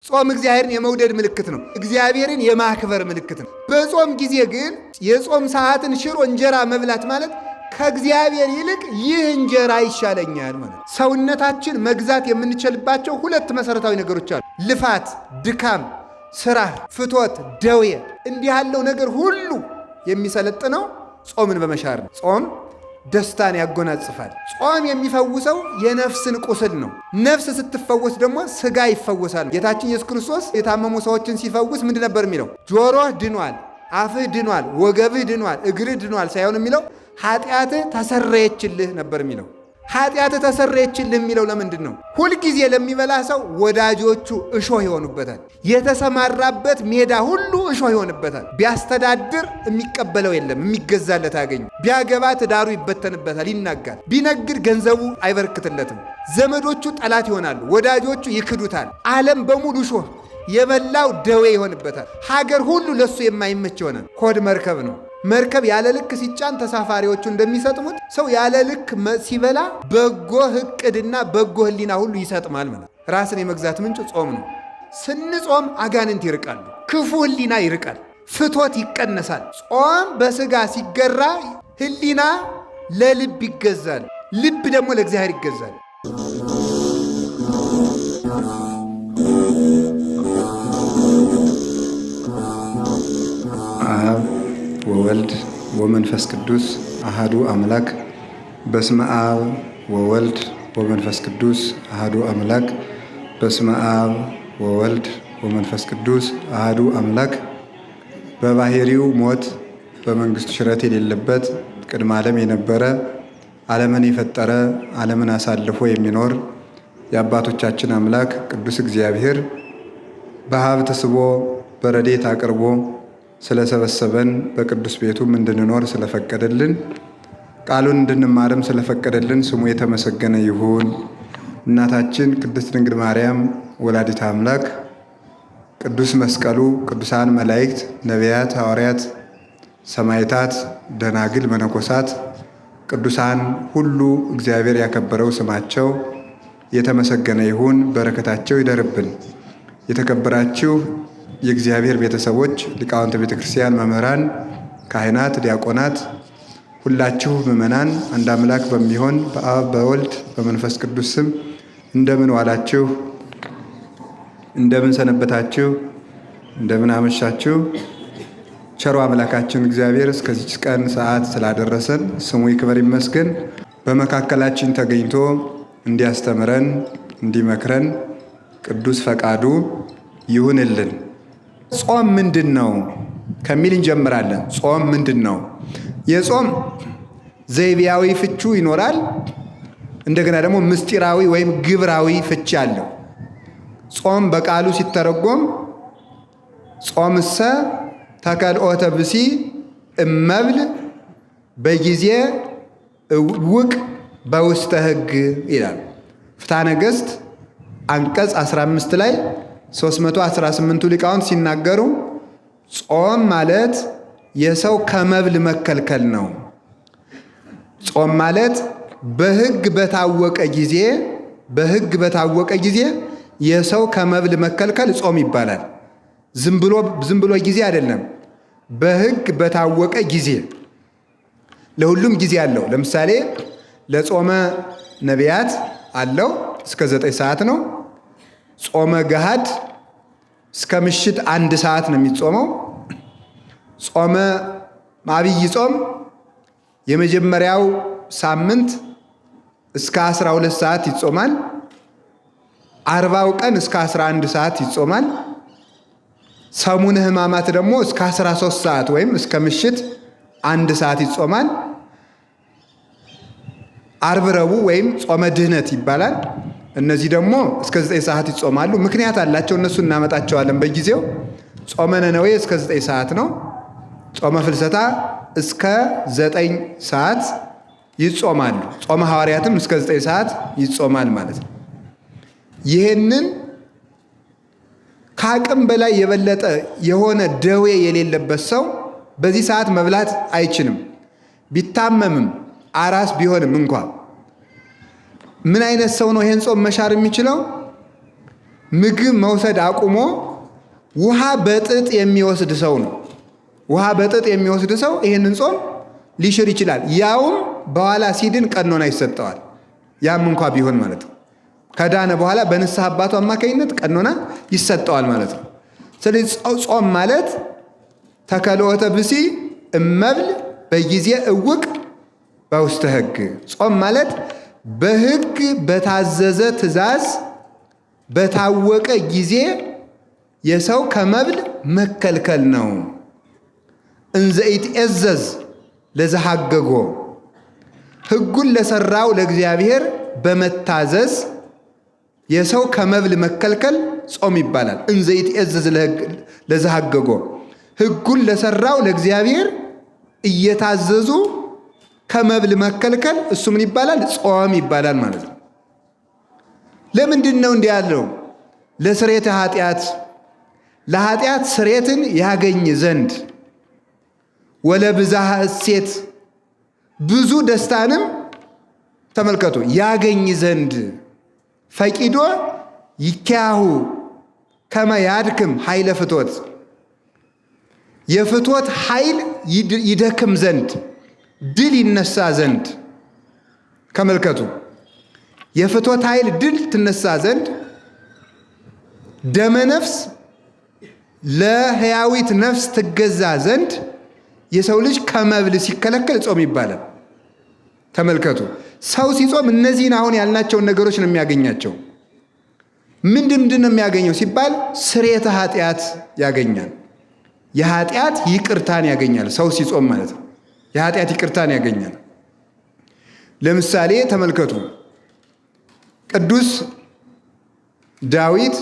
ጾም እግዚአብሔርን የመውደድ ምልክት ነው። እግዚአብሔርን የማክበር ምልክት ነው። በጾም ጊዜ ግን የጾም ሰዓትን ሽሮ እንጀራ መብላት ማለት ከእግዚአብሔር ይልቅ ይህ እንጀራ ይሻለኛል ማለት። ሰውነታችን መግዛት የምንችልባቸው ሁለት መሰረታዊ ነገሮች አሉ። ልፋት፣ ድካም፣ ስራ፣ ፍቶት፣ ደዌ እንዲህ ያለው ነገር ሁሉ የሚሰለጥነው ጾምን በመሻር ነው። ጾም ደስታን ያጎናጽፋል። ጾም የሚፈውሰው የነፍስን ቁስል ነው። ነፍስ ስትፈወስ ደግሞ ስጋ ይፈወሳል። ጌታችን ኢየሱስ ክርስቶስ የታመሙ ሰዎችን ሲፈውስ ምንድን ነበር የሚለው? ጆሮህ ድኗል፣ አፍህ ድኗል፣ ወገብህ ድኗል፣ እግርህ ድኗል ሳይሆን የሚለው ኃጢአትህ ተሰረየችልህ ነበር የሚለው። ኃጢአትህ ተሰረየችልህ የሚለው ለምንድን ነው? ሁልጊዜ ለሚበላ ሰው ወዳጆቹ እሾህ ይሆኑበታል። የተሰማራበት ሜዳ ሁሉ እሾህ ይሆንበታል። ቢያስተዳድር የሚቀበለው የለም፣ የሚገዛለት አያገኙ። ቢያገባ ትዳሩ ይበተንበታል፣ ይናጋል። ቢነግድ ገንዘቡ አይበረክትለትም። ዘመዶቹ ጠላት ይሆናሉ፣ ወዳጆቹ ይክዱታል። ዓለም በሙሉ እሾህ፣ የበላው ደዌ ይሆንበታል። ሀገር ሁሉ ለሱ የማይመች ይሆናል። ሆድ መርከብ ነው። መርከብ ያለ ልክ ሲጫን ተሳፋሪዎቹ እንደሚሰጥሙት ሰው ያለ ልክ ሲበላ በጎ ዕቅድና በጎ ሕሊና ሁሉ ይሰጥማል ማለት። ራስን የመግዛት ምንጭ ጾም ነው። ስንጾም አጋንንት ይርቃሉ፣ ክፉ ሕሊና ይርቃል፣ ፍቶት ይቀነሳል። ጾም በስጋ ሲገራ ሕሊና ለልብ ይገዛል፣ ልብ ደግሞ ለእግዚአብሔር ይገዛል። አብ ወወልድ ወመንፈስ ቅዱስ አሃዱ አምላክ። በስመ አብ ወወልድ ወመንፈስ ቅዱስ አሃዱ አምላክ። በስመ አብ ወወልድ ወመንፈስ ቅዱስ አሃዱ አምላክ። በባህሪው ሞት በመንግስቱ ሽረት የሌለበት ቅድመ ዓለም የነበረ ዓለምን የፈጠረ ዓለምን አሳልፎ የሚኖር የአባቶቻችን አምላክ ቅዱስ እግዚአብሔር በሀብት ስቦ በረድኤት አቅርቦ ስለሰበሰበን በቅዱስ ቤቱም እንድንኖር ስለፈቀደልን ቃሉን እንድንማርም ስለፈቀደልን ስሙ የተመሰገነ ይሁን። እናታችን ቅድስት ድንግል ማርያም ወላዲተ አምላክ፣ ቅዱስ መስቀሉ፣ ቅዱሳን መላእክት፣ ነቢያት፣ ሐዋርያት፣ ሰማዕታት፣ ደናግል፣ መነኮሳት፣ ቅዱሳን ሁሉ እግዚአብሔር ያከበረው ስማቸው የተመሰገነ ይሁን። በረከታቸው ይደርብን። የተከበራችሁ የእግዚአብሔር ቤተሰቦች፣ ሊቃውንተ ቤተ ክርስቲያን፣ መምህራን፣ ካህናት፣ ዲያቆናት፣ ሁላችሁ ምእመናን አንድ አምላክ በሚሆን በአብ በወልድ በመንፈስ ቅዱስ ስም እንደምን ዋላችሁ? እንደምን ሰነበታችሁ? እንደምን አመሻችሁ? ቸሩ አምላካችን እግዚአብሔር እስከዚች ቀን ሰዓት ስላደረሰን ስሙ ይክበር ይመስገን። በመካከላችን ተገኝቶ እንዲያስተምረን እንዲመክረን ቅዱስ ፈቃዱ ይሁንልን። ጾም ምንድን ነው ከሚል እንጀምራለን። ጾም ምንድን ነው? የጾም ዘይቤያዊ ፍቹ ይኖራል። እንደገና ደግሞ ምስጢራዊ ወይም ግብራዊ ፍቺ አለው። ጾም በቃሉ ሲተረጎም ጾምሰ ተከልኦተ ብሲ እመብል በጊዜ ውቅ በውስተ ሕግ ይላል። ፍትሐ ነገሥት አንቀጽ 15 ላይ 318ቱ ሊቃውንት ሲናገሩ ጾም ማለት የሰው ከመብል መከልከል ነው። ጾም ማለት በሕግ በታወቀ ጊዜ የሰው ከመብል መከልከል ጾም ይባላል። ዝም ብሎ ጊዜ አይደለም። በሕግ በታወቀ ጊዜ፣ ለሁሉም ጊዜ አለው። ለምሳሌ ለጾመ ነቢያት አለው፣ እስከ 9 ሰዓት ነው። ጾመ ገሃድ እስከ ምሽት 1 ሰዓት ነው የሚጾመው። ጾመ አብይ ጾም የመጀመሪያው ሳምንት እስከ 12 ሰዓት ይጾማል። 40ው ቀን እስከ 11 ሰዓት ይጾማል። ሰሙነ ሕማማት ደግሞ እስከ 13 ሰዓት ወይም እስከ ምሽት 1 ሰዓት ይጾማል። ዓርብ ረቡዕ ወይም ጾመ ድህነት ይባላል። እነዚህ ደግሞ እስከ 9 ሰዓት ይጾማሉ። ምክንያት አላቸው፣ እነሱ እናመጣቸዋለን በጊዜው። ጾመ ነነዌ እስከ 9 ሰዓት ነው። ጾመ ፍልሰታ እስከ 9 ሰዓት ይጾማሉ። ጾመ ሐዋርያትም እስከ 9 ሰዓት ይጾማል ማለት ነው። ይህንን ከአቅም በላይ የበለጠ የሆነ ደዌ የሌለበት ሰው በዚህ ሰዓት መብላት አይችልም። ቢታመምም አራስ ቢሆንም እንኳ ምን አይነት ሰው ነው ይሄን ጾም መሻር የሚችለው? ምግብ መውሰድ አቁሞ ውሃ በጥጥ የሚወስድ ሰው ነው። ውሃ በጥጥ የሚወስድ ሰው ይህንን ጾም ሊሽር ይችላል። ያውም በኋላ ሲድን ቀኖና ይሰጠዋል። ያም እንኳ ቢሆን ማለት ነው። ከዳነ በኋላ በንስሐ አባቱ አማካኝነት ቀኖና ይሰጠዋል ማለት ነው። ስለዚህ ጾም ማለት ተከልኦተ ብሲ እመብል በጊዜ እውቅ በውስተ ሕግ። ጾም ማለት በሕግ በታዘዘ ትእዛዝ በታወቀ ጊዜ የሰው ከመብል መከልከል ነው። እንዘ ይትዔዘዝ ለዘሐገጎ ሕጉን ለሰራው ለእግዚአብሔር በመታዘዝ የሰው ከመብል መከልከል ጾም ይባላል። እንዘ ይትዔዘዝ ለዘሐገጎ ሕጉን ለሰራው ለእግዚአብሔር እየታዘዙ ከመብል መከልከል እሱ ምን ይባላል? ጾም ይባላል ማለት ነው። ለምንድን ነው እንዲህ ያለው? ለስርየተ ኃጢአት፣ ለኃጢአት ስርየትን ያገኝ ዘንድ ወለብዝሃ እሴት ብዙ ደስታንም ተመልከቱ ያገኝ ዘንድ ፈቂዶ ይካያሁ ከመ ያድክም ኃይለ ፍትወት የፍትወት ኃይል ይደክም ዘንድ ድል ይነሳ ዘንድ ከመልከቱ የፍትወት ኃይል ድል ትነሳ ዘንድ ደመ ነፍስ ለሕያዊት ነፍስ ትገዛ ዘንድ የሰው ልጅ ከመብል ሲከለከል ጾም ይባላል። ተመልከቱ ሰው ሲጾም እነዚህን አሁን ያልናቸውን ነገሮች ነው የሚያገኛቸው። ምንድን ነው የሚያገኘው ሲባል ስርየተ ኃጢአት ያገኛል። የኃጢአት ይቅርታን ያገኛል። ሰው ሲጾም ማለት ነው የኃጢአት ይቅርታን ያገኛል። ለምሳሌ ተመልከቱ ቅዱስ ዳዊት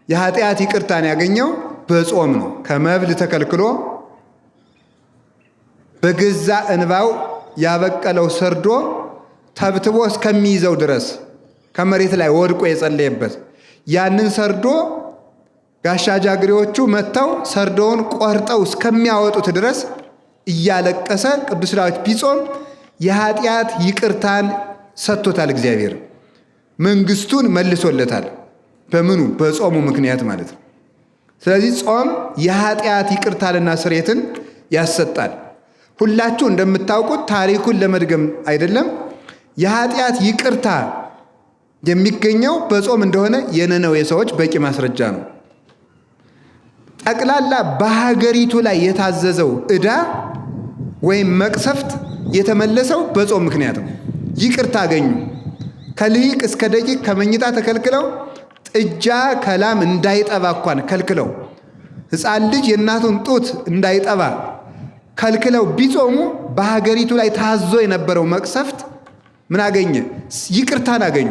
የኃጢአት ይቅርታን ያገኘው በጾም ነው። ከመብል ተከልክሎ በገዛ እንባው ያበቀለው ሰርዶ ተብትቦ እስከሚይዘው ድረስ ከመሬት ላይ ወድቆ የጸለየበት ያንን ሰርዶ ጋሻ ጃግሬዎቹ መጥተው ሰርዶውን ቆርጠው እስከሚያወጡት ድረስ እያለቀሰ ቅዱስ ዳዊት ቢጾም የኃጢአት ይቅርታን ሰጥቶታል። እግዚአብሔር መንግስቱን መልሶለታል። በምኑ? በጾሙ ምክንያት ማለት ነው። ስለዚህ ጾም የኃጢአት ይቅርታንና ስርየትን ያሰጣል። ሁላችሁ እንደምታውቁት ታሪኩን ለመድገም አይደለም፣ የኃጢአት ይቅርታ የሚገኘው በጾም እንደሆነ የነነዌ ሰዎች በቂ ማስረጃ ነው። ጠቅላላ በሀገሪቱ ላይ የታዘዘው ዕዳ ወይም መቅሰፍት የተመለሰው በጾም ምክንያት ነው። ይቅርታ አገኙ። ከልሂቅ እስከ ደቂቅ ከመኝታ ተከልክለው ጥጃ ከላም እንዳይጠባ እንኳን ከልክለው ሕፃን ልጅ የእናቱን ጡት እንዳይጠባ ከልክለው ቢጾሙ በሀገሪቱ ላይ ታዞ የነበረው መቅሰፍት ምን አገኘ? ይቅርታን አገኙ።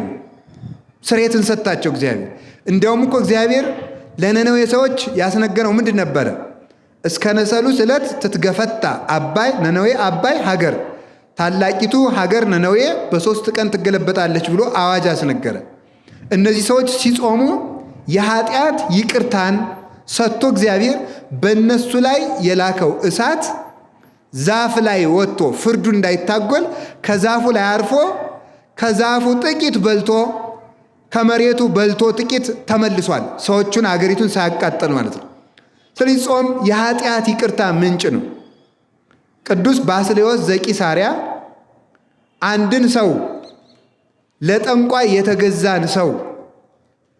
ስርየትን ሰጣቸው እግዚአብሔር። እንዲያውም እኮ እግዚአብሔር ለነነዌ ሰዎች ያስነገረው ምንድን ነበረ? እስከ ነሰሉስ ዕለት ትትገፈታ አባይ ነነዌ አባይ ሀገር፣ ታላቂቱ ሀገር ነነዌ በ3 ቀን ትገለበጣለች ብሎ አዋጅ አስነገረ። እነዚህ ሰዎች ሲጾሙ የኃጢአት ይቅርታን ሰጥቶ እግዚአብሔር በእነሱ ላይ የላከው እሳት ዛፍ ላይ ወጥቶ ፍርዱ እንዳይታጎል ከዛፉ ላይ አርፎ ከዛፉ ጥቂት በልቶ ከመሬቱ በልቶ ጥቂት ተመልሷል። ሰዎቹን አገሪቱን ሳያቃጠል ማለት ነው። ስለዚህ ጾም የኃጢአት ይቅርታ ምንጭ ነው። ቅዱስ ባስልዮስ ዘቂሳርያ አንድን ሰው ለጠንቋይ የተገዛን ሰው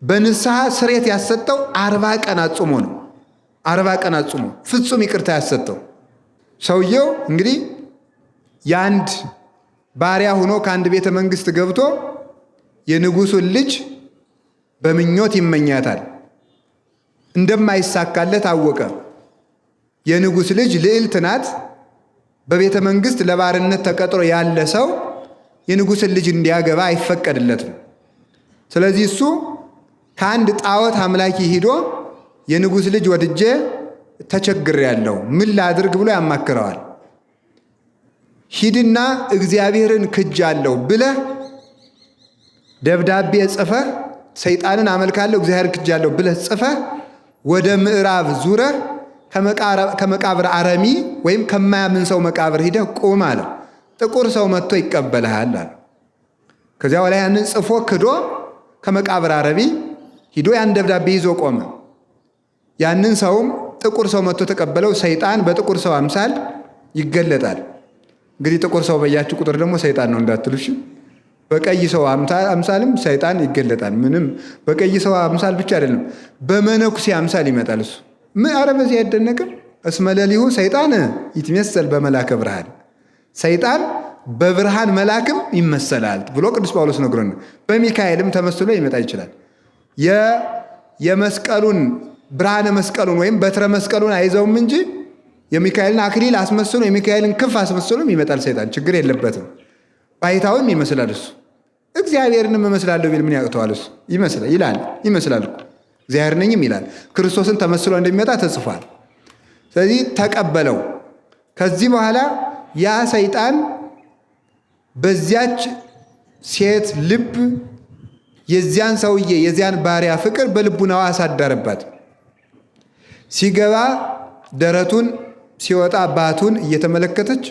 በንስሐ ስርየት ያሰጠው 40 ቀን አጽሞ ነው። 40 ቀን አጽሞ ፍጹም ይቅርታ ያሰጠው ሰውየው እንግዲህ የአንድ ባሪያ ሆኖ ከአንድ ቤተ መንግስት ገብቶ የንጉሱን ልጅ በምኞት ይመኛታል። እንደማይሳካለት አወቀ። የንጉስ ልጅ ልዕልት ናት። በቤተ መንግስት ለባርነት ተቀጥሮ ያለ ሰው የንጉስን ልጅ እንዲያገባ አይፈቀድለትም። ስለዚህ እሱ ከአንድ ጣዖት አምላኪ ሂዶ የንጉስ ልጅ ወድጄ ተቸግሬያለሁ ምን ላድርግ ብሎ ያማክረዋል። ሂድና እግዚአብሔርን ክጃለሁ ብለህ ደብዳቤ ጽፈህ ሰይጣንን አመልካለሁ እግዚአብሔርን ክጃለሁ ብለህ ጽፈህ ወደ ምዕራብ ዙረህ ከመቃብር አረሚ ወይም ከማያምን ሰው መቃብር ሂደህ ቁም አለው። ጥቁር ሰው መጥቶ ይቀበልሃል አለ። ከዚያ በኋላ ያንን ጽፎ ክዶ ከመቃብር አረሚ ሂዶ ያን ደብዳቤ ይዞ ቆመ። ያንን ሰውም ጥቁር ሰው መጥቶ ተቀበለው። ሰይጣን በጥቁር ሰው አምሳል ይገለጣል። እንግዲህ ጥቁር ሰው በያችሁ ቁጥር ደግሞ ሰይጣን ነው እንዳትሉሽ። በቀይ ሰው አምሳልም ሰይጣን ይገለጣል። ምንም በቀይ ሰው አምሳል ብቻ አይደለም፣ በመነኩሴ አምሳል ይመጣል እሱ። ምን አረ በዚህ አይደነቅም? እስመ ሌሊሁ ሰይጣን ይትመሰል በመላከ ብርሃን፣ ሰይጣን በብርሃን መልአክም ይመሰላል ብሎ ቅዱስ ጳውሎስ ነግሮን፣ በሚካኤልም ተመስሎ ይመጣ ይችላል። የመስቀሉን ብርሃነ መስቀሉን ወይም በትረ መስቀሉን አይዘውም እንጂ የሚካኤልን አክሊል አስመስሎ የሚካኤልን ክንፍ አስመስሎም ይመጣል ሰይጣን። ችግር የለበትም። ባይታውም ይመስላል እሱ። እግዚአብሔርንም እመስላለሁ ቢል ምን ያቅተዋል? እሱ ይመስላል ይላል፣ ይመስላል እኮ እግዚአብሔር ነኝም ይላል። ክርስቶስን ተመስሎ እንደሚመጣ ተጽፏል። ስለዚህ ተቀበለው። ከዚህ በኋላ ያ ሰይጣን በዚያች ሴት ልብ የዚያን ሰውዬ የዚያን ባሪያ ፍቅር በልቡናዋ አሳደረባት። ሲገባ ደረቱን ሲወጣ ባቱን እየተመለከተች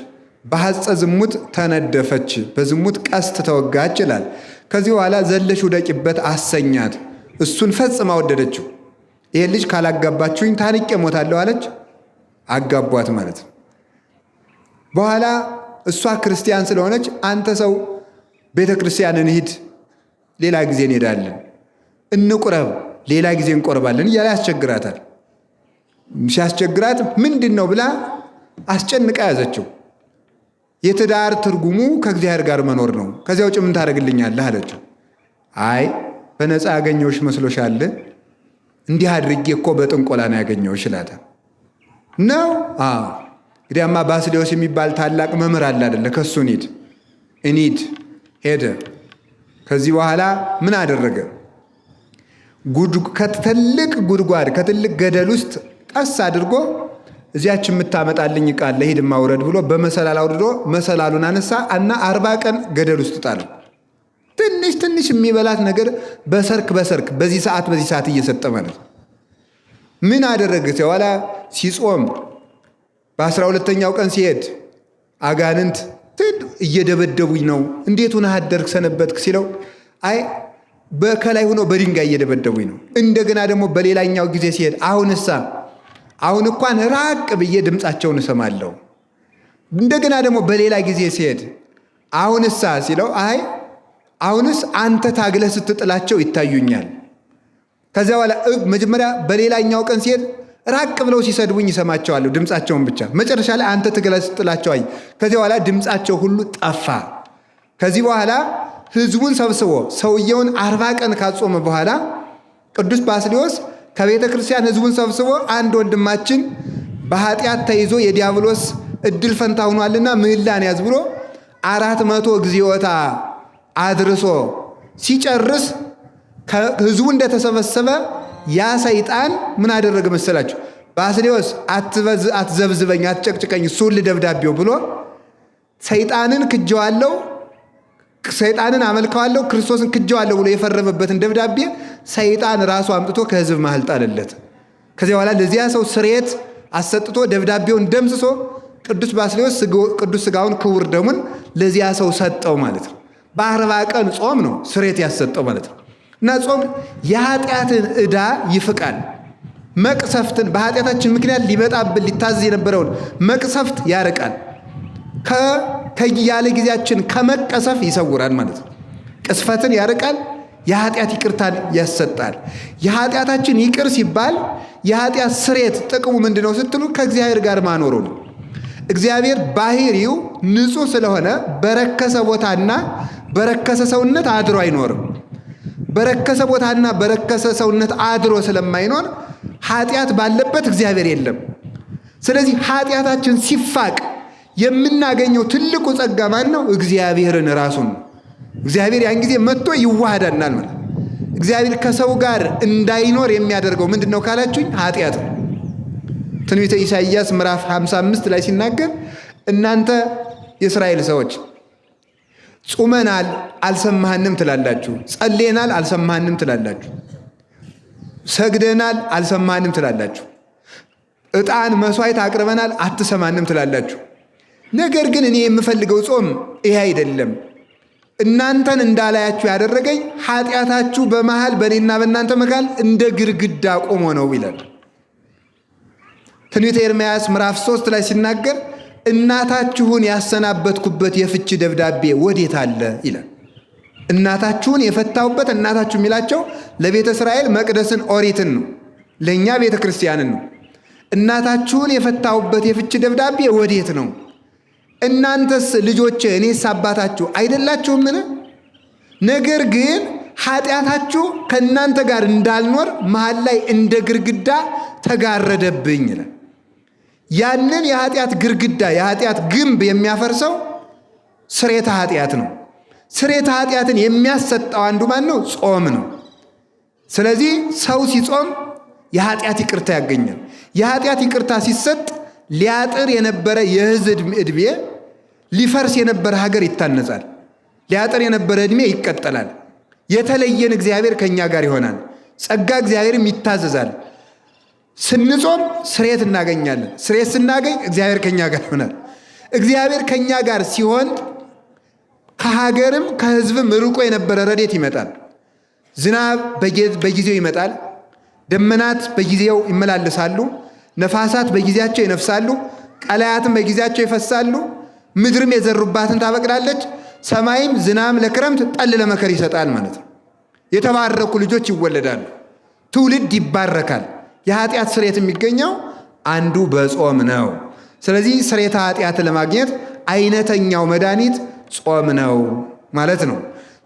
በሐፀ ዝሙት ተነደፈች፣ በዝሙት ቀስት ተወጋች ይላል። ከዚህ በኋላ ዘለሽ ውደቂበት አሰኛት። እሱን ፈጽማ ወደደችው። ይሄ ልጅ ካላጋባችሁኝ ታንቄ ሞታለሁ አለች። አጋቧት ማለት ነው። በኋላ እሷ ክርስቲያን ስለሆነች አንተ ሰው ቤተ ክርስቲያን እንሂድ፣ ሌላ ጊዜ እንሄዳለን፣ እንቁረብ፣ ሌላ ጊዜ እንቆርባለን እያለ ያስቸግራታል። ሲያስቸግራት ምንድን ነው ብላ አስጨንቃ ያዘችው። የትዳር ትርጉሙ ከእግዚአብሔር ጋር መኖር ነው፣ ከዚያ ውጭ ምን ታደርግልኛለህ አለችው። አይ በነፃ ያገኘውሽ መስሎሻል? እንዲህ አድርጌ እኮ በጥንቆላ ነው ያገኘውሽ እላታል። ነው እንግዲያማ ባስልዮስ የሚባል ታላቅ መምህር አለ አይደለ? ከሱ እንሂድ ሄደ። ከዚህ በኋላ ምን አደረገ? ከትልቅ ጉድጓድ ከትልቅ ገደል ውስጥ ቀስ አድርጎ እዚያች የምታመጣልኝ ቃል ለሂድ ማውረድ ብሎ በመሰላል አውርዶ መሰላሉን አነሳ እና 40 ቀን ገደል ውስጥ ጣለው። ትንሽ ትንሽ የሚበላት ነገር በሰርክ በዚህ ሰዓት እየሰጠ ማለት ነው። ምን አደረገ? በኋላ ሲጾም በ12ኛው ቀን ሲሄድ አጋንንት እየደበደቡኝ ነው፣ እንዴት ሆነህ አደርክ ሰነበትክ ሲለው አይ በከላይ ሆኖ በድንጋይ እየደበደቡኝ ነው። እንደገና ደግሞ በሌላኛው ጊዜ ሲሄድ አሁን እንኳን ራቅ ብዬ ድምፃቸውን እሰማለሁ። እንደገና ደግሞ በሌላ ጊዜ ሲሄድ አሁንሳ ሲለው አይ አሁንስ አንተ ታግለህ ስትጥላቸው ይታዩኛል። ከዚያ በኋላ መጀመሪያ በሌላኛው ቀን ሲሄድ ራቅ ብለው ሲሰድቡኝ ይሰማቸዋለሁ ድምፃቸውን ብቻ። መጨረሻ ላይ አንተ ትግለህ ስትጥላቸው አይ። ከዚያ በኋላ ድምፃቸው ሁሉ ጠፋ። ከዚህ በኋላ ህዝቡን ሰብስቦ ሰውየውን 40 ቀን ካጾመ በኋላ ቅዱስ ባስልዮስ ከቤተ ክርስቲያን ህዝቡን ሰብስቦ አንድ ወንድማችን በኃጢአት ተይዞ የዲያብሎስ እድል ፈንታ ሆኗልና ምህላን ያዝ ብሎ 400 እግዚኦታ አድርሶ ሲጨርስ ህዝቡ እንደተሰበሰበ ያ ሰይጣን ምን አደረገ መሰላችሁ? ባስልዮስ አትዘብዝበኝ፣ አትጨቅጭቀኝ፣ እሱን ልደብዳቤው ብሎ ሰይጣንን ክጀዋለሁ፣ ሰይጣንን አመልከዋለሁ፣ ክርስቶስን ክጀዋለሁ ብሎ የፈረመበትን ደብዳቤ ሰይጣን ራሱ አምጥቶ ከህዝብ መሃል ጣለለት። ከዚያ በኋላ ለዚያ ሰው ስርየት አሰጥቶ ደብዳቤውን ደምስሶ ቅዱስ ባስልዮስ ቅዱስ ሥጋውን ክቡር ደሙን ለዚያ ሰው ሰጠው ማለት ነው። በ40 ቀን ጾም ነው ስርየት ያሰጠው ማለት ነው። እና ጾም የኃጢአትን ዕዳ ይፍቃል። መቅሰፍትን በኃጢአታችን ምክንያት ሊመጣብን ሊታዘዝ የነበረውን መቅሰፍት ያርቃል። ያለ ጊዜያችን ከመቀሰፍ ይሰውራል ማለት ነው። ቅስፈትን ያርቃል። የኃጢአት ይቅርታን ያሰጣል። የኃጢአታችን ይቅር ሲባል የኃጢአት ስርየት ጥቅሙ ምንድነው ስትሉ ከእግዚአብሔር ጋር ማኖሩ ነው። እግዚአብሔር ባህሪው ንጹሕ ስለሆነ በረከሰ ቦታና በረከሰ ሰውነት አድሮ አይኖርም። በረከሰ ቦታና በረከሰ ሰውነት አድሮ ስለማይኖር ኃጢአት ባለበት እግዚአብሔር የለም። ስለዚህ ኃጢአታችን ሲፋቅ የምናገኘው ትልቁ ጸጋ ማን ነው? እግዚአብሔርን ራሱን። እግዚአብሔር ያን ጊዜ መጥቶ ይዋሃዳናል ማለት። እግዚአብሔር ከሰው ጋር እንዳይኖር የሚያደርገው ምንድን ነው ካላችሁኝ፣ ኃጢአት ነው። ትንቢተ ኢሳይያስ ምዕራፍ 55 ላይ ሲናገር እናንተ የእስራኤል ሰዎች ጾመናል አልሰማህንም ትላላችሁ፣ ጸልየናል አልሰማህንም ትላላችሁ፣ ሰግደናል አልሰማህንም ትላላችሁ፣ ዕጣን መስዋዕት አቅርበናል አትሰማንም ትላላችሁ። ነገር ግን እኔ የምፈልገው ጾም ይሄ አይደለም። እናንተን እንዳላያችሁ ያደረገኝ ኃጢአታችሁ በመሃል በእኔና በእናንተ መካከል እንደ ግድግዳ ቆሞ ነው ይላል። ትንቢተ ኤርምያስ ምዕራፍ 3 ላይ ሲናገር እናታችሁን ያሰናበትኩበት የፍቺ ደብዳቤ ወዴት አለ ይላል። እናታችሁን የፈታሁበት፣ እናታችሁ የሚላቸው ለቤተ እስራኤል መቅደስን ኦሪትን ነው፣ ለእኛ ቤተ ክርስቲያንን ነው። እናታችሁን የፈታሁበት የፍቺ ደብዳቤ ወዴት ነው? እናንተስ ልጆቼ እኔስ አባታችሁ አይደላችሁምን? ነገር ግን ኃጢአታችሁ ከእናንተ ጋር እንዳልኖር መሃል ላይ እንደ ግድግዳ ተጋረደብኝ ይላል። ያንን የኃጢአት ግድግዳ የኃጢአት ግንብ የሚያፈርሰው ስርየተ ኃጢአት ነው። ስርየተ ኃጢአትን የሚያሰጠው አንዱ ማን ነው? ጾም ነው። ስለዚህ ሰው ሲጾም የኃጢአት ይቅርታ ያገኛል። የኃጢአት ይቅርታ ሲሰጥ ሊያጥር የነበረ የሕዝብ ዕድሜ፣ ሊፈርስ የነበረ ሀገር ይታነጻል። ሊያጥር የነበረ ዕድሜ ይቀጠላል። የተለየን እግዚአብሔር ከኛ ጋር ይሆናል። ጸጋ እግዚአብሔርም ይታዘዛል። ስንጾም ስርየት እናገኛለን። ስርየት ስናገኝ እግዚአብሔር ከኛ ጋር ይሆናል። እግዚአብሔር ከኛ ጋር ሲሆን ከሀገርም ከሕዝብም ርቆ የነበረ ረድኤት ይመጣል። ዝናብ በጊዜው ይመጣል። ደመናት በጊዜው ይመላለሳሉ። ነፋሳት በጊዜያቸው ይነፍሳሉ። ቀላያትም በጊዜያቸው ይፈሳሉ። ምድርም የዘሩባትን ታበቅላለች። ሰማይም ዝናም ለክረምት ጠል ለመከር ይሰጣል ማለት ነው። የተባረኩ ልጆች ይወለዳሉ። ትውልድ ይባረካል። የኃጢአት ስርየት የሚገኘው አንዱ በጾም ነው። ስለዚህ ስርየተ ኃጢአት ለማግኘት አይነተኛው መድኃኒት ጾም ነው ማለት ነው።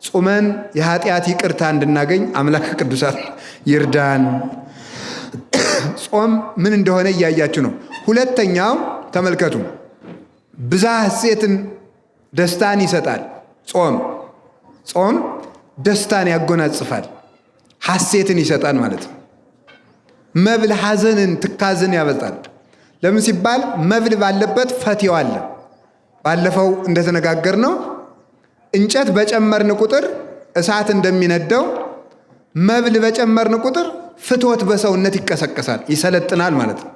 ጾመን የኃጢአት ይቅርታ እንድናገኝ አምላክ ቅዱሳን ይርዳን። ጾም ምን እንደሆነ እያያችሁ ነው። ሁለተኛው ተመልከቱ፣ ብዝሃ ሐሴትን ደስታን ይሰጣል። ጾም ደስታን ያጎናጽፋል፣ ሐሴትን ይሰጣል ማለት ነው። መብል ሐዘንን፣ ትካዝን ያበጣል። ለምን ሲባል መብል ባለበት ፈትው አለ። ባለፈው እንደተነጋገርነው እንጨት በጨመርን ቁጥር እሳት እንደሚነደው መብል በጨመርን ቁጥር ፍትወት በሰውነት ይቀሰቀሳል፣ ይሰለጥናል ማለት ነው።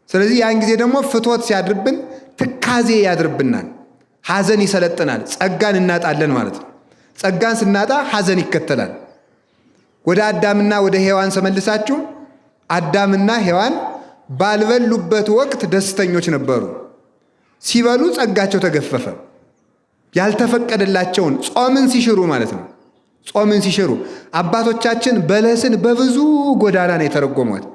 ስለዚህ ያን ጊዜ ደግሞ ፍትወት ሲያድርብን ትካዜ ያድርብናል፣ ሐዘን ይሰለጥናል፣ ጸጋን እናጣለን ማለት ነው። ጸጋን ስናጣ ሐዘን ይከተላል። ወደ አዳምና ወደ ሔዋን ተመልሳችሁ አዳምና ሔዋን ባልበሉበት ወቅት ደስተኞች ነበሩ። ሲበሉ ጸጋቸው ተገፈፈ። ያልተፈቀደላቸውን ጾምን ሲሽሩ ማለት ነው። ጾምን ሲሽሩ አባቶቻችን በለስን በብዙ ጎዳና ነው የተረጎሟት።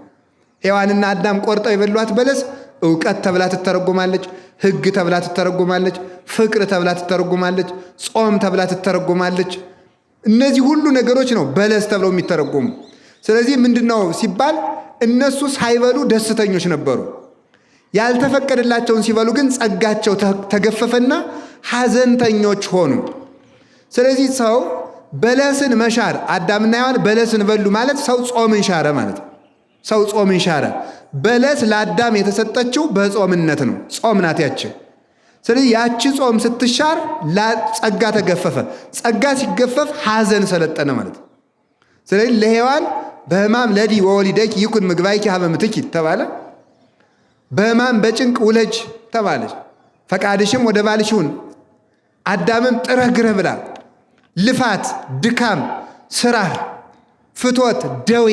ሔዋንና አዳም ቆርጠው የበሏት በለስ ዕውቀት ተብላ ትተረጎማለች፣ ሕግ ተብላ ትተረጎማለች፣ ፍቅር ተብላ ትተረጎማለች፣ ጾም ተብላ ትተረጎማለች። እነዚህ ሁሉ ነገሮች ነው በለስ ተብለው የሚተረጎሙ። ስለዚህ ምንድነው ሲባል እነሱ ሳይበሉ ደስተኞች ነበሩ። ያልተፈቀደላቸውን ሲበሉ ግን ጸጋቸው ተገፈፈና ሐዘንተኞች ሆኑ። ስለዚህ ሰው በለስን መሻር፣ አዳምና ሔዋን በለስን በሉ ማለት ሰው ጾምን ሻረ ማለት ነው። ሰው ጾምን ሻረ። በለስ ለአዳም የተሰጠችው በጾምነት ነው። ጾም ናት ያቺ። ስለዚህ ያቺ ጾም ስትሻር ጸጋ ተገፈፈ። ጸጋ ሲገፈፍ ሐዘን ሰለጠነ ማለት ነው። ስለዚህ ለሔዋን በሕማም ለዲ ወወሊደኪ ይኩን ምግባይኪ ሀበ ምትኪ ተባለ። በሕማም በጭንቅ ውለጅ ተባለች። ፈቃድሽም ወደ ባልሽ ይሁን። አዳምም ጥረህ ግረህ ብላ። ልፋት፣ ድካም፣ ስራ፣ ፍትወት፣ ደዌ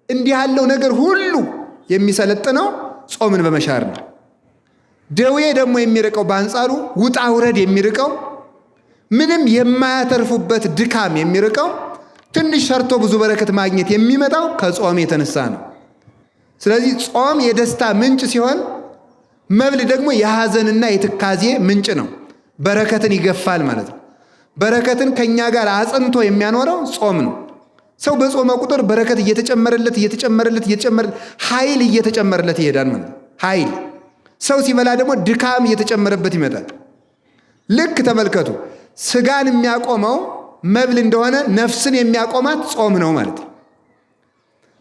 እንዲህ ያለው ነገር ሁሉ የሚሰለጥነው ጾምን በመሻር ነው። ደዌ ደግሞ የሚርቀው በአንጻሩ ውጣ ውረድ የሚርቀው ምንም የማያተርፉበት ድካም የሚርቀው ትንሽ ሰርቶ ብዙ በረከት ማግኘት የሚመጣው ከጾም የተነሳ ነው። ስለዚህ ጾም የደስታ ምንጭ ሲሆን መብል ደግሞ የሐዘንና የትካዜ ምንጭ ነው። በረከትን ይገፋል ማለት ነው። በረከትን ከኛ ጋር አጽንቶ የሚያኖረው ጾም ነው። ሰው በጾመ ቁጥር በረከት እየተጨመረለት ኃይል እየተጨመረለት ይሄዳል ማለት ነው። ኃይል ሰው ሲበላ ደግሞ ድካም እየተጨመረበት ይመጣል። ልክ ተመልከቱ፣ ስጋን የሚያቆመው መብል እንደሆነ ነፍስን የሚያቆማት ጾም ነው ማለት ነው።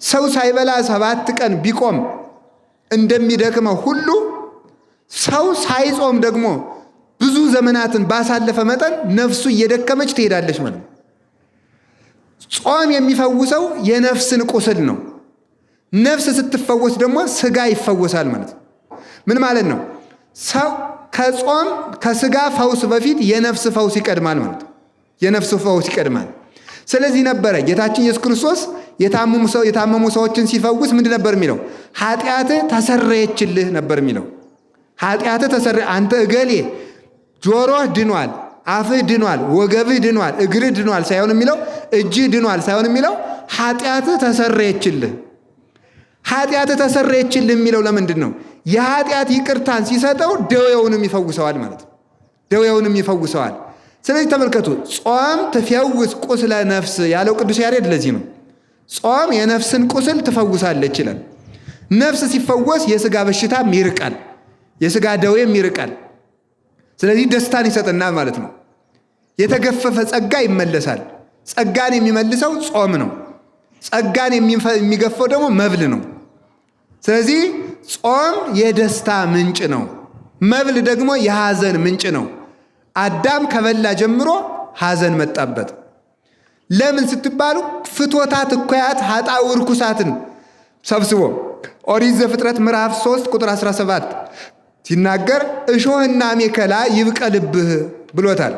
ሰው ሳይበላ 7 ቀን ቢቆም እንደሚደክመው ሁሉ ሰው ሳይጾም ደግሞ ብዙ ዘመናትን ባሳለፈ መጠን ነፍሱ እየደከመች ትሄዳለች ማለት ነው። ጾም የሚፈውሰው የነፍስን ቁስል ነው። ነፍስ ስትፈወስ ደግሞ ስጋ ይፈወሳል ማለት ነው። ምን ማለት ነው? ሰው ከጾም ከስጋ ፈውስ በፊት የነፍስ ፈውስ ይቀድማል ማለት ነው። የነፍስ ፈውስ ይቀድማል። ስለዚህ ነበረ ጌታችን ኢየሱስ ክርስቶስ የታመሙ ሰዎችን ሲፈውስ ምንድን ነበር የሚለው? ኃጢአትህ ተሰረየችልህ ነበር የሚለው። ኃጢአትህ ተሰረየ። አንተ እገሌ ጆሮህ ድኗል፣ አፍህ ድኗል፣ ወገብህ ድኗል፣ እግርህ ድኗል ሳይሆን የሚለው እጅህ ድኗል ሳይሆን የሚለው ኃጢአትህ ተሰረየችልህ። ኃጢአትህ ተሰረየችልህ የሚለው ለምንድን ነው? የኃጢአት ይቅርታን ሲሰጠው ደዌውንም ይፈውሰዋል ማለት ነው። ደዌውንም ይፈውሰዋል። ስለዚህ ተመልከቱ፣ ጾም ትፈውስ ቁስለ ነፍስ ያለው ቅዱስ ያሬድ ለዚህ ነው። ጾም የነፍስን ቁስል ትፈውሳለች ይላል። ነፍስ ሲፈወስ የሥጋ በሽታም ይርቃል፣ የሥጋ ደዌም ይርቃል። ስለዚህ ደስታን ይሰጠናል ማለት ነው። የተገፈፈ ጸጋ ይመለሳል። ጸጋን የሚመልሰው ጾም ነው። ጸጋን የሚገፈው ደግሞ መብል ነው። ስለዚህ ጾም የደስታ ምንጭ ነው፣ መብል ደግሞ የሐዘን ምንጭ ነው። አዳም ከበላ ጀምሮ ሐዘን መጣበት። ለምን ስትባሉ ፍቶታት እኩያት ኃጣው ርኩሳትን ሰብስቦ ኦሪት ዘፍጥረት ምዕራፍ 3 ቁጥር 17 ሲናገር እሾህና አሜከላ ይብቀልብህ ብሎታል።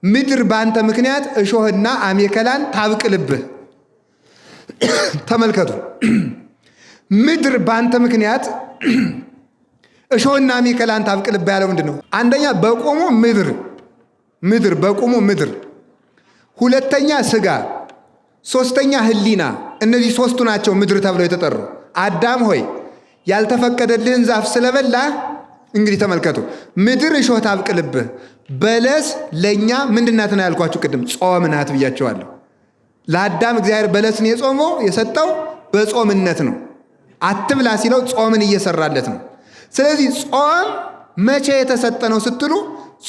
ምድር በአንተ ምክንያት እሾህና አሜከላን ታብቅልብህ። ተመልከቱ፣ ምድር በአንተ ምክንያት እሾህና አሜከላን ታብቅልብህ ያለው ምንድን ነው? አንደኛ በቆሙ ምድር በቆሙ ምድር፣ ሁለተኛ ስጋ፣ ሶስተኛ ህሊና። እነዚህ ሶስቱ ናቸው ምድር ተብለው የተጠሩ። አዳም ሆይ ያልተፈቀደልህን ዛፍ ስለበላህ እንግዲህ ተመልከቱ፣ ምድር እሾህ ታብቅልብህ። በለስ ለእኛ ምንድናት ነው ያልኳችሁ ቅድም? ጾም ናት ብያቸዋለሁ። ለአዳም እግዚአብሔር በለስን የሰጠው በጾምነት ነው። አትብላ ሲለው ጾምን እየሰራለት ነው። ስለዚህ ጾም መቼ የተሰጠ ነው ስትሉ፣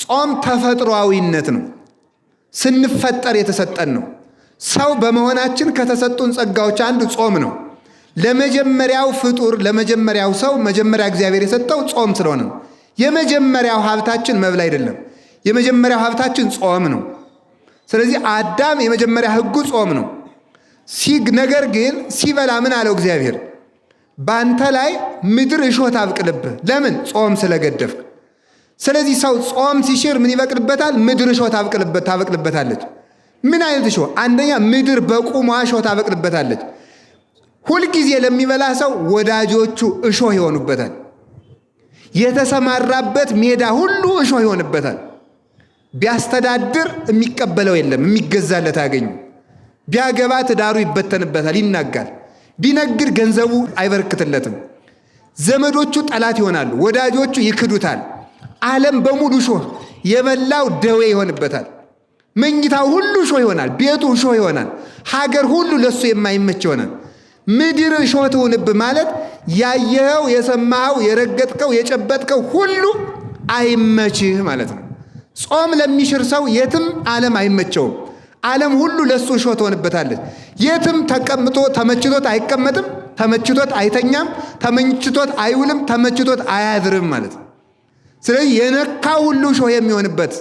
ጾም ተፈጥሯዊነት ነው። ስንፈጠር የተሰጠን ነው። ሰው በመሆናችን ከተሰጡን ጸጋዎች አንዱ ጾም ነው። ለመጀመሪያው ፍጡር ለመጀመሪያው ሰው መጀመሪያ እግዚአብሔር የሰጠው ጾም ስለሆነ ነው። የመጀመሪያው ሀብታችን መብል አይደለም። የመጀመሪያው ሀብታችን ጾም ነው። ስለዚህ አዳም የመጀመሪያ ሕጉ ጾም ነው። ነገር ግን ሲበላ ምን አለው እግዚአብሔር? በአንተ ላይ ምድር እሾህ ታብቅልብህ። ለምን? ጾም ስለገደፍክ። ስለዚህ ሰው ጾም ሲሽር ምን ይበቅልበታል? ምድር እሾህ ታበቅልበታለች። ምን አይነት እሾህ? አንደኛ ምድር በቁሟ እሾህ ታበቅልበታለች። ሁልጊዜ ለሚበላ ሰው ወዳጆቹ እሾህ ይሆኑበታል። የተሰማራበት ሜዳ ሁሉ እሾህ ይሆንበታል። ቢያስተዳድር የሚቀበለው የለም፣ የሚገዛለት አያገኙ። ቢያገባ ትዳሩ ይበተንበታል፣ ይናጋል። ቢነግድ ገንዘቡ አይበረክትለትም። ዘመዶቹ ጠላት ይሆናሉ፣ ወዳጆቹ ይክዱታል። ዓለም በሙሉ እሾህ፣ የበላው ደዌ ይሆንበታል። መኝታው ሁሉ እሾህ ይሆናል፣ ቤቱ እሾህ ይሆናል። ሀገር ሁሉ ለሱ የማይመች ይሆናል። ምድር እሾህ ትሁንብህ ማለት ያየኸው፣ የሰማኸው፣ የረገጥከው፣ የጨበጥከው ሁሉ አይመችህ ማለት ነው። ጾም ለሚሽር ሰው የትም ዓለም አይመቸውም። ዓለም ሁሉ ለሱ እሾህ ትሆንበታለች። የትም ተቀምጦ ተመችቶት አይቀመጥም፣ ተመችቶት አይተኛም፣ ተመችቶት አይውልም፣ ተመችቶት አያድርም ማለት ነው። ስለዚህ የነካው ሁሉ እሾህ የሚሆንበት፣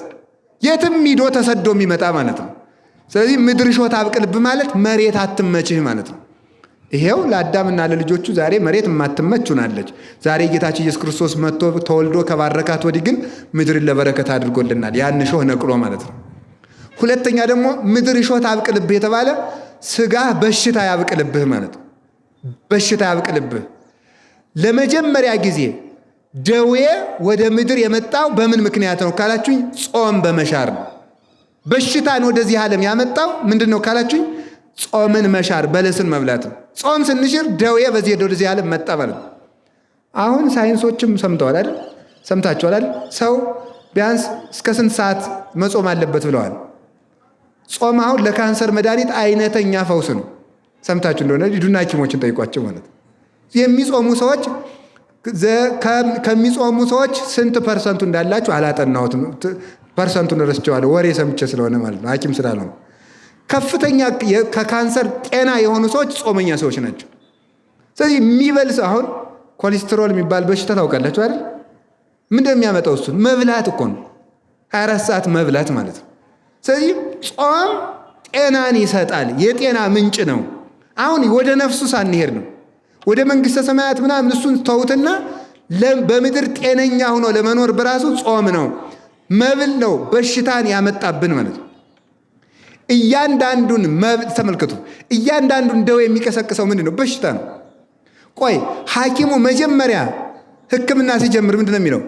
የትም ሂዶ ተሰዶ የሚመጣ ማለት ነው። ስለዚህ ምድር እሾህ ታብቅልብህ ማለት መሬት አትመችህ ማለት ነው። ይሄው ለአዳምና ለልጆቹ ዛሬ መሬት የማትመች ሆናለች። ዛሬ ጌታችን ኢየሱስ ክርስቶስ መጥቶ ተወልዶ ከባረካት ወዲህ ግን ምድርን ለበረከት አድርጎልናል። ያን እሾህ ነቅሎ ማለት ነው። ሁለተኛ ደግሞ ምድር እሾህ ታብቅልብህ የተባለ ስጋህ በሽታ ያብቅልብህ ማለት ነው። በሽታ ያብቅልብህ። ለመጀመሪያ ጊዜ ደዌ ወደ ምድር የመጣው በምን ምክንያት ነው ካላችሁኝ፣ ጾም በመሻር ነው። በሽታን ወደዚህ ዓለም ያመጣው ምንድን ነው ካላችሁኝ፣ ጾምን መሻር፣ በለስን መብላት ነው። ጾም ስንሽር ደዌ በዚህ ወደዚህ ዓለም መጣ ማለት ነው። አሁን ሳይንሶችም ሰምተዋል አይደል? ሰምታችኋል አይደል? ሰው ቢያንስ እስከ ስንት ሰዓት መጾም አለበት ብለዋል። ጾም አሁን ለካንሰር መድኃኒት አይነተኛ ፈውስ ነው። ሰምታችሁ እንደሆነ ሂዱና ሐኪሞችን ጠይቋቸው ማለት ነው። የሚጾሙ ሰዎች ከሚጾሙ ሰዎች ስንት ፐርሰንቱ እንዳላችሁ አላጠናሁትም። ፐርሰንቱን ረስቼዋለሁ፣ ወሬ ሰምቼ ስለሆነ ማለት ነው፣ ሐኪም ስላልሆነ። ከፍተኛ ከካንሰር ጤና የሆኑ ሰዎች ጾመኛ ሰዎች ናቸው። ስለዚህ የሚበልስ አሁን ኮሌስትሮል የሚባል በሽታ ታውቃላችሁ አይደል? ምንድን የሚያመጣው? እሱን መብላት እኮ ነው። 24 ሰዓት መብላት ማለት ነው። ስለዚህ ጾም ጤናን ይሰጣል፣ የጤና ምንጭ ነው። አሁን ወደ ነፍሱ ሳንሄድ ነው ወደ መንግሥተ ሰማያት ምናምን፣ እሱን ተውትና በምድር ጤነኛ ሆኖ ለመኖር በራሱ ጾም ነው፣ መብል ነው በሽታን ያመጣብን ማለት ነው። እያንዳንዱን ተመልከቱ። እያንዳንዱን ደዌ የሚቀሰቅሰው ምንድን ነው? በሽታ ነው። ቆይ ሐኪሙ መጀመሪያ ሕክምና ሲጀምር ምንድን ነው የሚለው?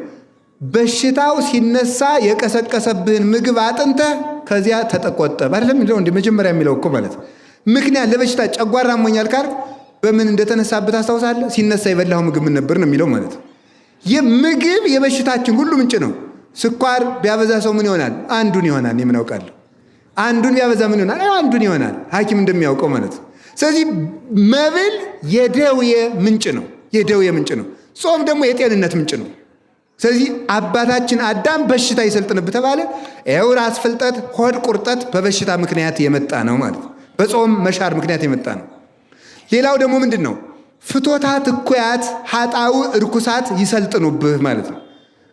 በሽታው ሲነሳ የቀሰቀሰብህን ምግብ አጥንተህ ከዚያ ተቆጠብ አይደለም የሚለው? እንደ መጀመሪያ የሚለው እኮ ማለት ምክንያት ለበሽታ ጨጓራ አሞኛል ካልክ በምን እንደተነሳብህ ታስታውሳለህ? ሲነሳ የበላው ምግብ ምን ነበር ነው የሚለው ማለት ነው። የምግብ የበሽታችን ሁሉ ምንጭ ነው። ስኳር ቢያበዛ ሰው ምን ይሆናል? አንዱን ይሆናል። የምን አውቃለሁ? አንዱን ቢያበዛ ምን ይሆናል? አንዱን ይሆናል። ሐኪም እንደሚያውቀው ማለት ነው። ስለዚህ መብል የደዌ ምንጭ ነው። የደዌ ምንጭ ነው። ጾም ደግሞ የጤንነት ምንጭ ነው። ስለዚህ አባታችን አዳም በሽታ ይሰልጥንብህ ተባለ። ይኸው ራስ ፍልጠት፣ ሆድ ቁርጠት በበሽታ ምክንያት የመጣ ነው ማለት ነው። በጾም መሻር ምክንያት የመጣ ነው። ሌላው ደግሞ ምንድን ነው? ፍቶታት እኩያት ኃጣው እርኩሳት ይሰልጥኑብህ ማለት ነው።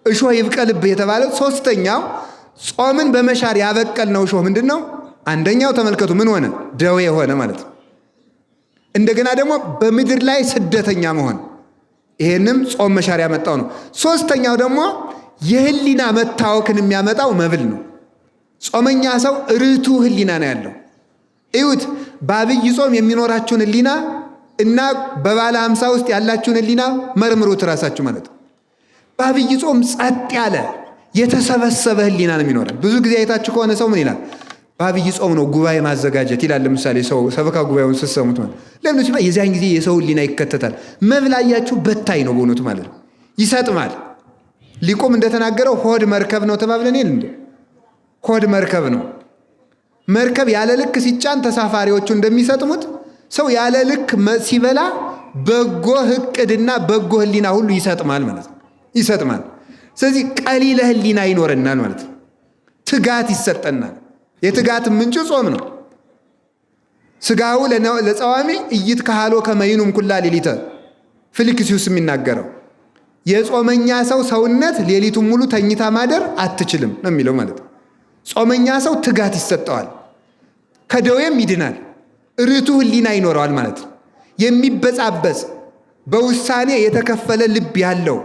እሾህ ይብቀልብህ የተባለው ሶስተኛው ጾምን በመሻር ያበቀልነው እሾህ ምንድን ነው? አንደኛው ተመልከቱ ምን ሆነ? ደዌ ሆነ ማለት ነው። እንደገና ደግሞ በምድር ላይ ስደተኛ መሆን፣ ይሄንም ጾም መሻር ያመጣው ነው። ሶስተኛው ደግሞ የህሊና መታወክን የሚያመጣው መብል ነው። ጾመኛ ሰው ርቱ ህሊና ነው ያለው። እዩት፣ በአብይ ጾም የሚኖራችሁን ህሊና እና በባለ 50 ውስጥ ያላችሁን ህሊና መርምሩት ራሳችሁ ማለት ነው። በአብይ ጾም ጸጥ ያለ የተሰበሰበ ህሊና ነው የሚኖረን። ብዙ ጊዜ አይታችሁ ከሆነ ሰው ምን ይላል? በአብይ ጾም ነው ጉባኤ ማዘጋጀት ይላል። ለምሳሌ ሰው ሰበካ ጉባኤውን ስትሰሙት ማለት ለምን ሲባል የዚያን ጊዜ የሰው ህሊና ይከተታል። መብላያችሁ በታይ ነው በእውነቱ ማለት ነው። ይሰጥማል። ሊቁም እንደተናገረው ሆድ መርከብ ነው ተባብለን ይል እንዴ? ሆድ መርከብ ነው። መርከብ ያለ ልክ ሲጫን ተሳፋሪዎቹ እንደሚሰጥሙት ሰው ያለ ልክ ሲበላ በጎ ዕቅድና በጎ ህሊና ሁሉ ይሰጥማል ማለት ነው። ይሰጥማል። ስለዚህ ቀሊለ ህሊና ይኖረናል ማለት ነው። ትጋት ይሰጠናል። የትጋት ምንጭ ጾም ነው። ስጋው ለጸዋሚ ኢይትከሃሎ ከመ ይኑም ኩላ ሌሊተ ፊልክስዩስ የሚናገረው የጾመኛ ሰው ሰውነት ሌሊቱን ሙሉ ተኝታ ማደር አትችልም ነው የሚለው ማለት ነው። ጾመኛ ሰው ትጋት ይሰጠዋል፣ ከደዌም ይድናል፣ ርቱ ህሊና ይኖረዋል ማለት ነው። የሚበጻበጽ በውሳኔ የተከፈለ ልብ ያለው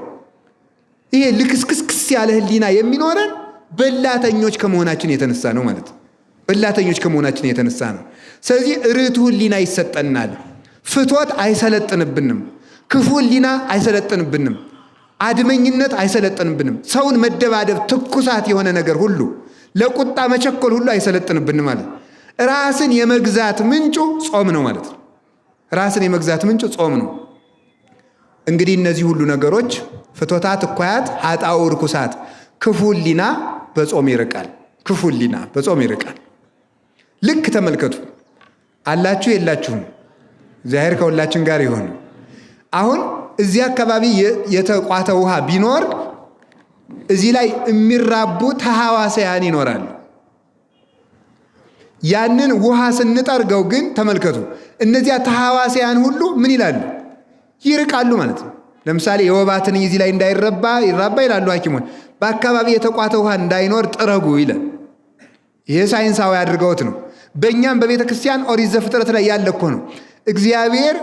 ይሄ ልክስክስክስ ያለ ህሊና የሚኖረን በላተኞች ከመሆናችን የተነሳ ነው ማለት ነው። በላተኞች ከመሆናችን የተነሳ ነው። ስለዚህ ርቱ ህሊና ይሰጠናል። ፍቶት አይሰለጥንብንም። ክፉ ህሊና አይሰለጥንብንም። አድመኝነት አይሰለጥንብንም። ሰውን መደባደብ፣ ትኩሳት የሆነ ነገር ሁሉ፣ ለቁጣ መቸኮል ሁሉ አይሰለጥንብንም ማለት ነው። ራስን የመግዛት ምንጩ ጾም ነው ማለት ነው። ራስን የመግዛት ምንጩ ጾም ነው። እንግዲህ እነዚህ ሁሉ ነገሮች ፍቶታት እኩያት ኃጣው ርኩሳት፣ ክፉ ህሊና በጾም ይርቃል። ክፉ ህሊና በጾም ይርቃል። ልክ ተመልከቱ። አላችሁ የላችሁም? እግዚአብሔር ከሁላችን ጋር ይሆን። አሁን እዚህ አካባቢ የተቋተ ውሃ ቢኖር እዚህ ላይ የሚራቡ ተሐዋስያን ይኖራሉ። ያንን ውሃ ስንጠርገው ግን ተመልከቱ፣ እነዚያ ተሐዋስያን ሁሉ ምን ይላሉ? ይርቃሉ ማለት ነው። ለምሳሌ የወባ ትንኝ እዚህ ላይ እንዳይራባ ይላሉ ሐኪሞች። በአካባቢ የተቋተ ውሃ እንዳይኖር ጥረጉ ይላል። ይሄ ሳይንሳዊ አድርገውት ነው። በእኛም በቤተ ክርስቲያን ኦሪት ዘፍጥረት ላይ ያለ እኮ ነው። እግዚአብሔር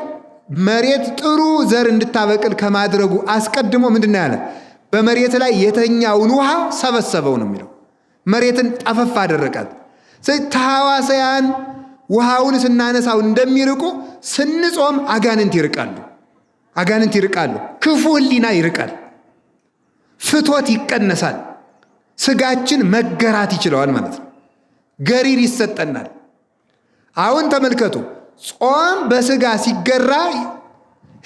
መሬት ጥሩ ዘር እንድታበቅል ከማድረጉ አስቀድሞ ምንድን ያለ? በመሬት ላይ የተኛውን ውሃ ሰበሰበው ነው የሚለው። መሬትን ጠፈፍ አደረቃት። ስለዚህ ተሐዋስያን ውሃውን ስናነሳው እንደሚርቁ ስንጾም አጋንንት ይርቃሉ። አጋንንት ይርቃሉ። ክፉ ህሊና ይርቃል። ፍቶት ይቀነሳል። ስጋችን መገራት ይችለዋል ማለት ነው። ገሪር ይሰጠናል። አሁን ተመልከቱ፣ ጾም በስጋ ሲገራ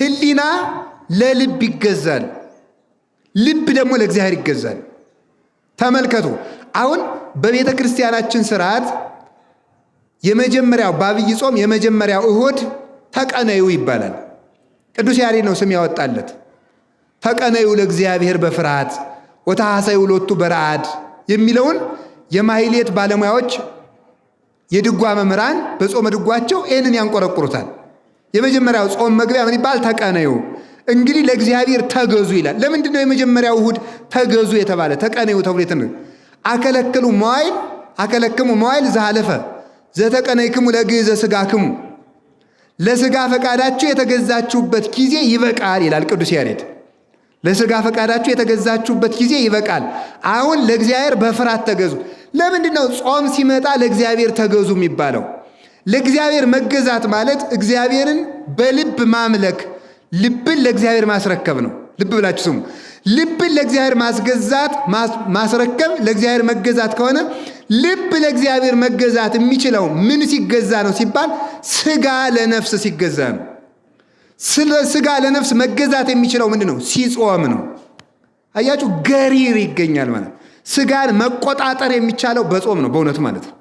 ህሊና ለልብ ይገዛል፣ ልብ ደግሞ ለእግዚአብሔር ይገዛል። ተመልከቱ፣ አሁን በቤተ ክርስቲያናችን ስርዓት የመጀመሪያው በአብይ ጾም የመጀመሪያው እሁድ ተቀነዩ ይባላል። ቅዱስ ያሬድ ነው ስም ያወጣለት። ተቀነዩ ለእግዚአብሔር በፍርሃት ወታሐሰዩ ሎቱ በረአድ የሚለውን የማሕሌት ባለሙያዎች የድጓ መምህራን በጾመ ድጓቸው ይህንን ያንቆረቁሩታል። የመጀመሪያው ጾም መግቢያ ምን ይባል? ተቀነዩ። እንግዲህ ለእግዚአብሔር ተገዙ ይላል። ለምንድን ነው የመጀመሪያው እሁድ ተገዙ የተባለ? ተቀነዩ ተብሎ አከለክሙ መዋዕል ዘሃለፈ ዘተቀነይክሙ ለግእዘ ሥጋክሙ፣ ለሥጋ ፈቃዳችሁ የተገዛችሁበት ጊዜ ይበቃል ይላል ቅዱስ ያሬድ። ለሥጋ ፈቃዳችሁ የተገዛችሁበት ጊዜ ይበቃል። አሁን ለእግዚአብሔር በፍርሃት ተገዙ። ለምንድን ነው ጾም ሲመጣ ለእግዚአብሔር ተገዙ የሚባለው? ለእግዚአብሔር መገዛት ማለት እግዚአብሔርን በልብ ማምለክ፣ ልብን ለእግዚአብሔር ማስረከብ ነው። ልብ ብላችሁ ስሙ። ልብን ለእግዚአብሔር ማስረከብ ለእግዚአብሔር መገዛት ከሆነ ልብ ለእግዚአብሔር መገዛት የሚችለው ምን ሲገዛ ነው ሲባል ሥጋ ለነፍስ ሲገዛ ነው። ስለ ሥጋ ለነፍስ መገዛት የሚችለው ምንድን ነው? ሲጾም ነው። አያችሁ፣ ገሪር ይገኛል ማለት። ሥጋን መቆጣጠር የሚቻለው በጾም ነው። በእውነቱ ማለት ነው።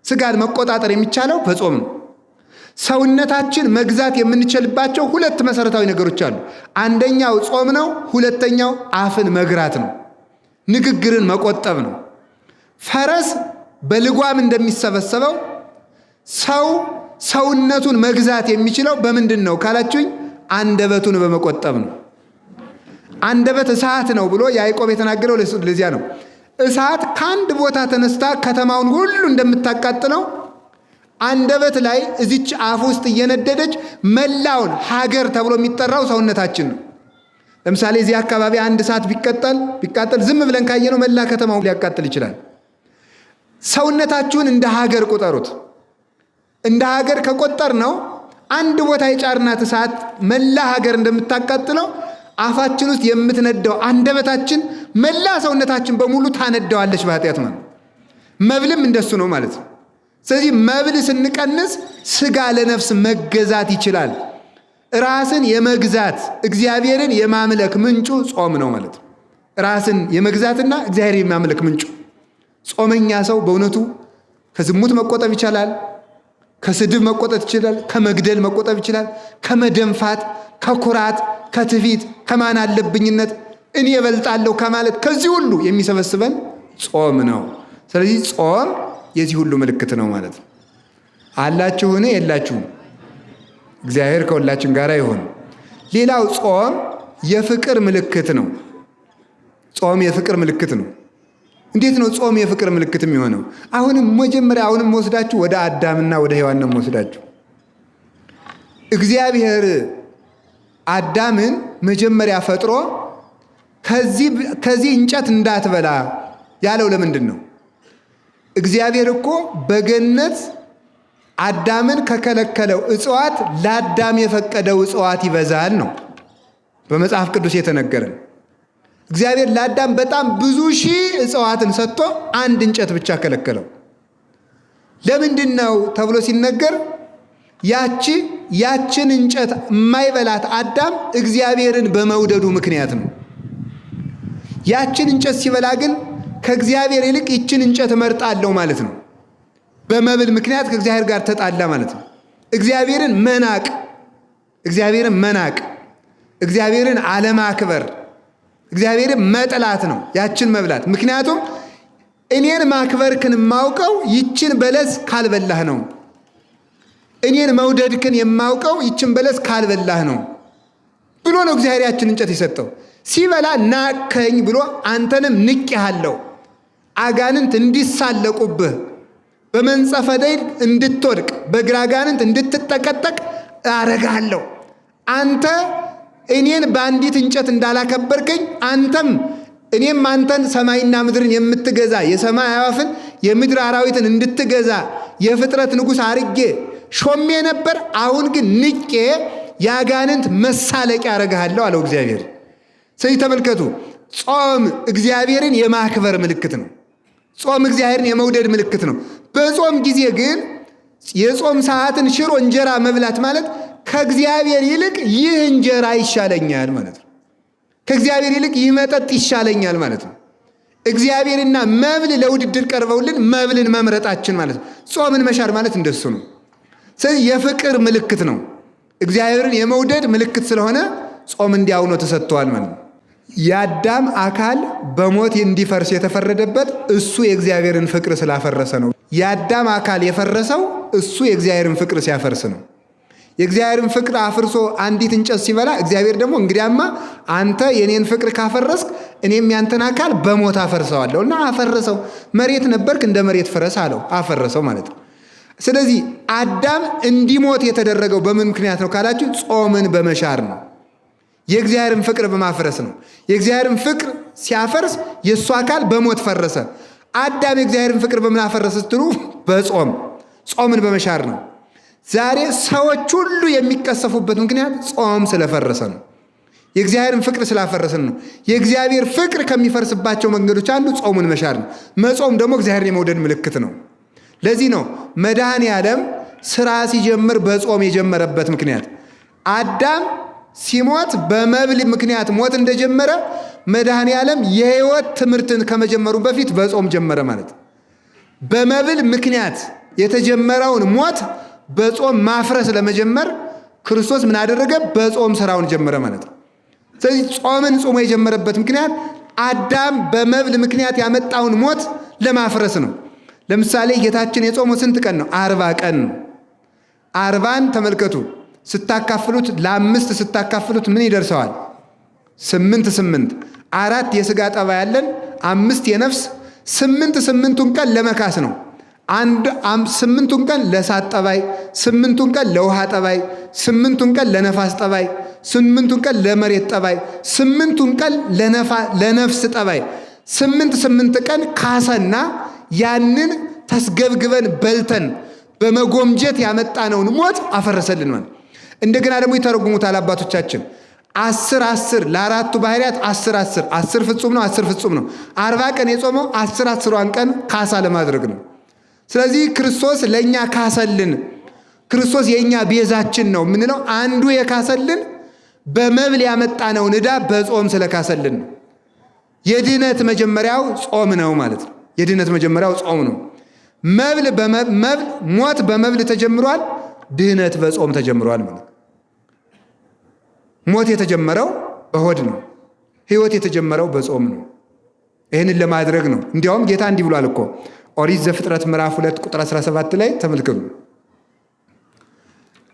ሥጋን መቆጣጠር የሚቻለው በጾም ነው። ሰውነታችን መግዛት የምንችልባቸው ሁለት መሰረታዊ ነገሮች አሉ። አንደኛው ጾም ነው። ሁለተኛው አፍን መግራት ነው። ንግግርን መቆጠብ ነው። ፈረስ በልጓም እንደሚሰበሰበው ሰውነቱን መግዛት የሚችለው በምንድን ነው ካላችሁኝ፣ አንደበቱን በመቆጠብ ነው። አንደበት እሳት ነው ብሎ ያዕቆብ የተናገረው ለዚያ ነው። እሳት ከአንድ ቦታ ተነስታ ከተማውን ሁሉ እንደምታቃጥለው አንደበት ላይ እዚች አፍ ውስጥ እየነደደች መላውን ሀገር ተብሎ የሚጠራው ሰውነታችን ነው። ለምሳሌ እዚህ አካባቢ አንድ እሳት ቢቃጠል ዝም ብለን ካየነው መላ ከተማው ሊያቃጥል ይችላል። ሰውነታችሁን እንደ ሀገር ቁጠሩት። እንደ ሀገር ከቆጠር ነው አንድ ቦታ የጫርናት እሳት መላ ሀገር እንደምታቃጥለው አፋችን ውስጥ የምትነደው አንደበታችን መላ ሰውነታችን በሙሉ ታነደዋለች በኃጢአት ማለት። መብልም እንደሱ ነው ማለት ነው። ስለዚህ መብል ስንቀንስ ሥጋ ለነፍስ መገዛት ይችላል። ራስን የመግዛት እግዚአብሔርን የማምለክ ምንጩ ጾም ነው ማለት ነው። ራስን የመግዛትና እግዚአብሔር የማምለክ ምንጩ ጾመኛ ሰው በእውነቱ ከዝሙት መቆጠብ ይችላል፣ ከስድብ መቆጠብ ይችላል፣ ከመግደል መቆጠብ ይችላል፣ ከመደንፋት፣ ከኩራት፣ ከትዕቢት፣ ከማን አለብኝነት፣ እኔ እበልጣለሁ ከማለት ከዚህ ሁሉ የሚሰበስበን ጾም ነው። ስለዚህ ጾም የዚህ ሁሉ ምልክት ነው ማለት ነው። አላችሁን? የላችሁም? እግዚአብሔር ከሁላችን ጋር ይሁን። ሌላው ጾም የፍቅር ምልክት ነው። ጾም የፍቅር ምልክት ነው። እንዴት ነው ጾም የፍቅር ምልክት የሚሆነው? አሁንም ወስዳችሁ ወደ አዳምና ወደ ሔዋን ነው ወስዳችሁ። እግዚአብሔር አዳምን መጀመሪያ ፈጥሮ ከዚህ እንጨት እንዳትበላ ያለው ለምንድን ነው? እግዚአብሔር እኮ በገነት አዳምን ከከለከለው እጽዋት ለአዳም የፈቀደው እጽዋት ይበዛል ነው በመጽሐፍ ቅዱስ የተነገረን። እግዚአብሔር ለአዳም በጣም ብዙ ሺህ እጽዋትን ሰጥቶ አንድ እንጨት ብቻ ከለከለው። ለምንድን ነው ተብሎ ሲነገር ያችን እንጨት የማይበላት አዳም እግዚአብሔርን በመውደዱ ምክንያት ነው። ያችን እንጨት ሲበላ ግን ከእግዚአብሔር ይልቅ ይችን እንጨት እመርጣለሁ ማለት ነው። በመብል ምክንያት ከእግዚአብሔር ጋር ተጣላ ማለት ነው። እግዚአብሔርን መናቅ፣ እግዚአብሔርን አለማክበር፣ እግዚአብሔርን መጥላት ነው ያችን መብላት። ምክንያቱም እኔን ማክበርክን የማውቀው ይችን በለስ ካልበላህ ነው። እኔን መውደድክን የማውቀው ይችን በለስ ካልበላህ ነው ብሎ ነው እግዚአብሔር ያችን እንጨት የሰጠው። ሲበላ ናቀኝ ብሎ አንተንም ንቄሃለሁ፣ አጋንንት እንዲሳለቁብህ፣ በመንጸፈ ደይን እንድትወድቅ፣ በግራ አጋንንት እንድትጠቀጠቅ አረጋለሁ። አንተ እኔን በአንዲት እንጨት እንዳላከበርከኝ እኔም አንተን ሰማይና ምድርን የምትገዛ የሰማይ አዕዋፍን የምድር አራዊትን እንድትገዛ የፍጥረት ንጉሥ አርጌ ሾሜ ነበር። አሁን ግን ንቄ የአጋንንት መሳለቂያ አረጋለሁ አለው እግዚአብሔር። ስለዚህ ተመልከቱ፣ ጾም እግዚአብሔርን የማክበር ምልክት ነው። ጾም እግዚአብሔርን የመውደድ ምልክት ነው። በጾም ጊዜ ግን የጾም ሰዓትን ሽሮ እንጀራ መብላት ማለት ከእግዚአብሔር ይልቅ ይህ እንጀራ ይሻለኛል ማለት ነው። ከእግዚአብሔር ይልቅ ይህ መጠጥ ይሻለኛል ማለት ነው። እግዚአብሔርና መብል ለውድድር ቀርበውልን መብልን መምረጣችን ማለት ነው። ጾምን መሻር ማለት እንደሱ ነው። ስለዚህ የፍቅር ምልክት ነው። እግዚአብሔርን የመውደድ ምልክት ስለሆነ ጾም እንዲያው ነው ተሰጥቷል ማለት ነው። የአዳም አካል በሞት እንዲፈርስ የተፈረደበት እሱ የእግዚአብሔርን ፍቅር ስላፈረሰ ነው። የአዳም አካል የፈረሰው እሱ የእግዚአብሔርን ፍቅር ሲያፈርስ ነው። የእግዚአብሔርን ፍቅር አፍርሶ አንዲት እንጨት ሲበላ እግዚአብሔር ደግሞ እንግዲያማ አንተ የኔን ፍቅር ካፈረስክ እኔም ያንተን አካል በሞት አፈርሰዋለሁ እና አፈረሰው። መሬት ነበርክ እንደ መሬት ፍረስ አለው፣ አፈረሰው ማለት ነው። ስለዚህ አዳም እንዲሞት የተደረገው በምን ምክንያት ነው ካላችሁ ጾምን በመሻር ነው። የእግዚአብሔርን ፍቅር በማፍረስ ነው። የእግዚአብሔርን ፍቅር ሲያፈርስ የእሱ አካል በሞት ፈረሰ። አዳም የእግዚአብሔርን ፍቅር በምን አፈረሰ ስትሉ በጾም ጾምን በመሻር ነው። ዛሬ ሰዎች ሁሉ የሚቀሰፉበት ምክንያት ጾም ስለፈረሰ ነው። የእግዚአብሔርን ፍቅር ስላፈረሰን ነው። የእግዚአብሔር ፍቅር ከሚፈርስባቸው መንገዶች አንዱ ጾሙን መሻር ነው። መጾም ደግሞ እግዚአብሔርን የመውደድ ምልክት ነው። ለዚህ ነው መድኃኔ ዓለም ስራ ሲጀምር በጾም የጀመረበት ምክንያት። አዳም ሲሞት በመብል ምክንያት ሞት እንደጀመረ መድኃኔ ዓለም የሕይወት ትምህርትን ከመጀመሩ በፊት በጾም ጀመረ ማለት። በመብል ምክንያት የተጀመረውን ሞት በጾም ማፍረስ ለመጀመር ክርስቶስ ምን አደረገ? በጾም ስራውን ጀመረ ማለት ነው። ስለዚህ ጾምን ጾሞ የጀመረበት ምክንያት አዳም በመብል ምክንያት ያመጣውን ሞት ለማፍረስ ነው። ለምሳሌ ጌታችን የጾመው ስንት ቀን ነው? 40 ቀን ነው። 40ን ተመልከቱ። ስታካፍሉት ለ5 ስታካፍሉት ምን ይደርሰዋል? 8 4 የሥጋ ጠባይ ያለን 5 የነፍስ 8ቱን ቀን ለመካስ ነው። 8ቱን ቀን ለእሳት ጠባይ፣ 8ቱን ቀን ለውሃ ጠባይ፣ 8ቱን ቀን ለነፋስ ጠባይ፣ 8ቱን ቀን ለመሬት ጠባይ፣ 8ቱን ቀን ለነፍስ ጠባይ 8 ቀን ካሰና ያንን ተስገብግበን በልተን በመጎምጀት ያመጣነውን ሞት አፈረሰልን ማለት። እንደገና ደግሞ ይተረጉሙታል አባቶቻችን 10 ለአራቱ ባህሪያት 10 ፍጹም ነው፣ 10 ፍጹም ነው። 40 ቀን የጾመው 10ዋን ቀን ካሳ ለማድረግ ነው። ስለዚህ ክርስቶስ ለእኛ ካሰልን። ክርስቶስ የእኛ ቤዛችን ነው የምንለው አንዱ የካሰልን በመብል ያመጣነውን ዕዳ በጾም ስለካሰልን ነው። የድህነት መጀመሪያው ጾም ነው ማለት ነው። የድህነት መጀመሪያው ጾም ነው። ሞት በመብል ተጀምሯል፣ ድህነት በጾም ተጀምሯል ማለት። ሞት የተጀመረው በሆድ ነው። ሕይወት የተጀመረው በጾም ነው። ይህንን ለማድረግ ነው። እንዲያውም ጌታ እንዲህ ብሏል እኮ ኦሪት ዘፍጥረት ምዕራፍ 2 ቁጥር 17 ላይ ተመልከቱ።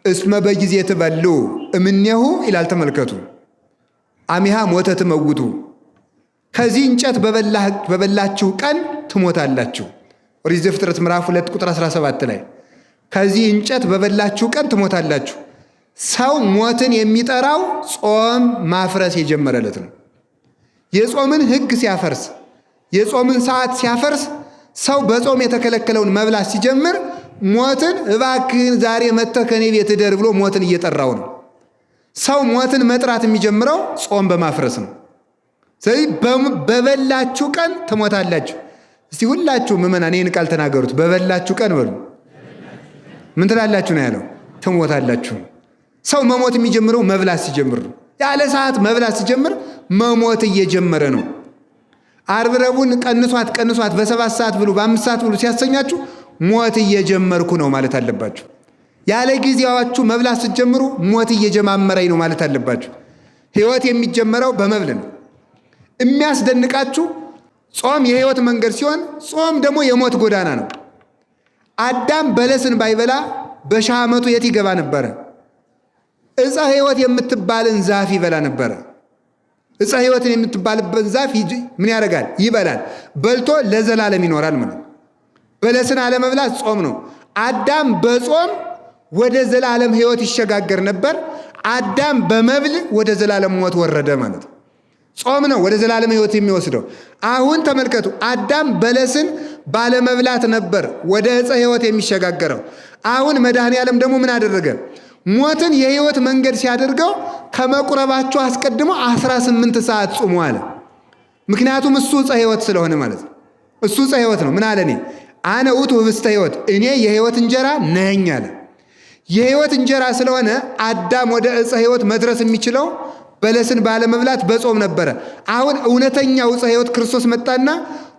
እስመ በጊዜ ትበሉ እምኔሁ ይላል። ተመልከቱ። አሚሃ ሞተ ትመውቱ፣ ከዚህ እንጨት በበላችሁ ቀን ትሞታላችሁ። ኦሪት ዘፍጥረት ምዕራፍ 2 ቁጥር 17 ላይ ከዚህ እንጨት በበላችሁ ቀን ትሞታላችሁ። ሰው ሞትን የሚጠራው ጾም ማፍረስ የጀመረለት ነው። የጾምን ሕግ ሲያፈርስ፣ የጾምን ሰዓት ሲያፈርስ፣ ሰው በጾም የተከለከለውን መብላት ሲጀምር ሞትን እባክህን ዛሬ መጥተህ ከኔ ቤት እደር ብሎ ሞትን እየጠራው ነው። ሰው ሞትን መጥራት የሚጀምረው ጾም በማፍረስ ነው። ስለዚህ በበላችሁ ቀን ትሞታላችሁ። እስቲ ሁላችሁ ምዕመናን ይህን ቃል ተናገሩት። በበላችሁ ቀን በሉ። ምን ትላላችሁ ነው ያለው? ትሞታላችሁ። ሰው መሞት የሚጀምረው መብላት ሲጀምር ነው። ያለ ሰዓት መብላት ሲጀምር መሞት እየጀመረ ነው። ዓርብ ረቡዕን ቀንሷት በ7 ሰዓት ብሉ፣ በ5 ሰዓት ብሉ ሲያሰኛችሁ ሞት እየጀመርኩ ነው ማለት አለባችሁ። ያለ ጊዜያችሁ መብላት ስትጀምሩ ሞት እየጀማመረኝ ነው ማለት አለባችሁ። ሕይወት የሚጀመረው በመብል ነው። የሚያስደንቃችሁ ጾም የሕይወት መንገድ ሲሆን ጾም ደግሞ የሞት ጎዳና ነው። አዳም በለስን ባይበላ በ50 ዓመቱ የት ይገባ ነበረ? ዕፀ ሕይወት የምትባልን ዛፍ ይበላ ነበረ። ዕፀ ሕይወትን የምትባልበት ዛፍ ምን ያደርጋል? ይበላል። በልቶ ለዘላለም ይኖራል ማለት። በለስን አለመብላት ጾም ነው። አዳም በጾም ወደ ዘላለም ሕይወት ይሸጋገር ነበር። አዳም በመብል ወደ ዘላለም ሞት ወረደ ማለት። ጾም ነው ወደ ዘላለም ሕይወት የሚወስደው። አሁን ተመልከቱ፣ አዳም በለስን ባለመብላት ነበር ወደ ዕፀ ሕይወት የሚሸጋገረው። አሁን መድኃኔ ዓለም ደግሞ ምን አደረገ? ሞትን የሕይወት መንገድ ሲያደርገው ከመቁረባቸው አስቀድሞ 18 ሰዓት ጾሙ አለ። ምክንያቱም እሱ ዕፀ ሕይወት ስለሆነ ማለት ነው። እሱ ዕፀ ሕይወት ነው። ምን አለ? እኔ አነ ውእቱ ኅብስተ ሕይወት፣ እኔ የሕይወት እንጀራ ነኝ አለ። የሕይወት እንጀራ ስለሆነ አዳም ወደ ዕፀ ሕይወት መድረስ የሚችለው በለስን ባለመብላት በጾም ነበረ። አሁን እውነተኛው ዕፀ ሕይወት ክርስቶስ መጣና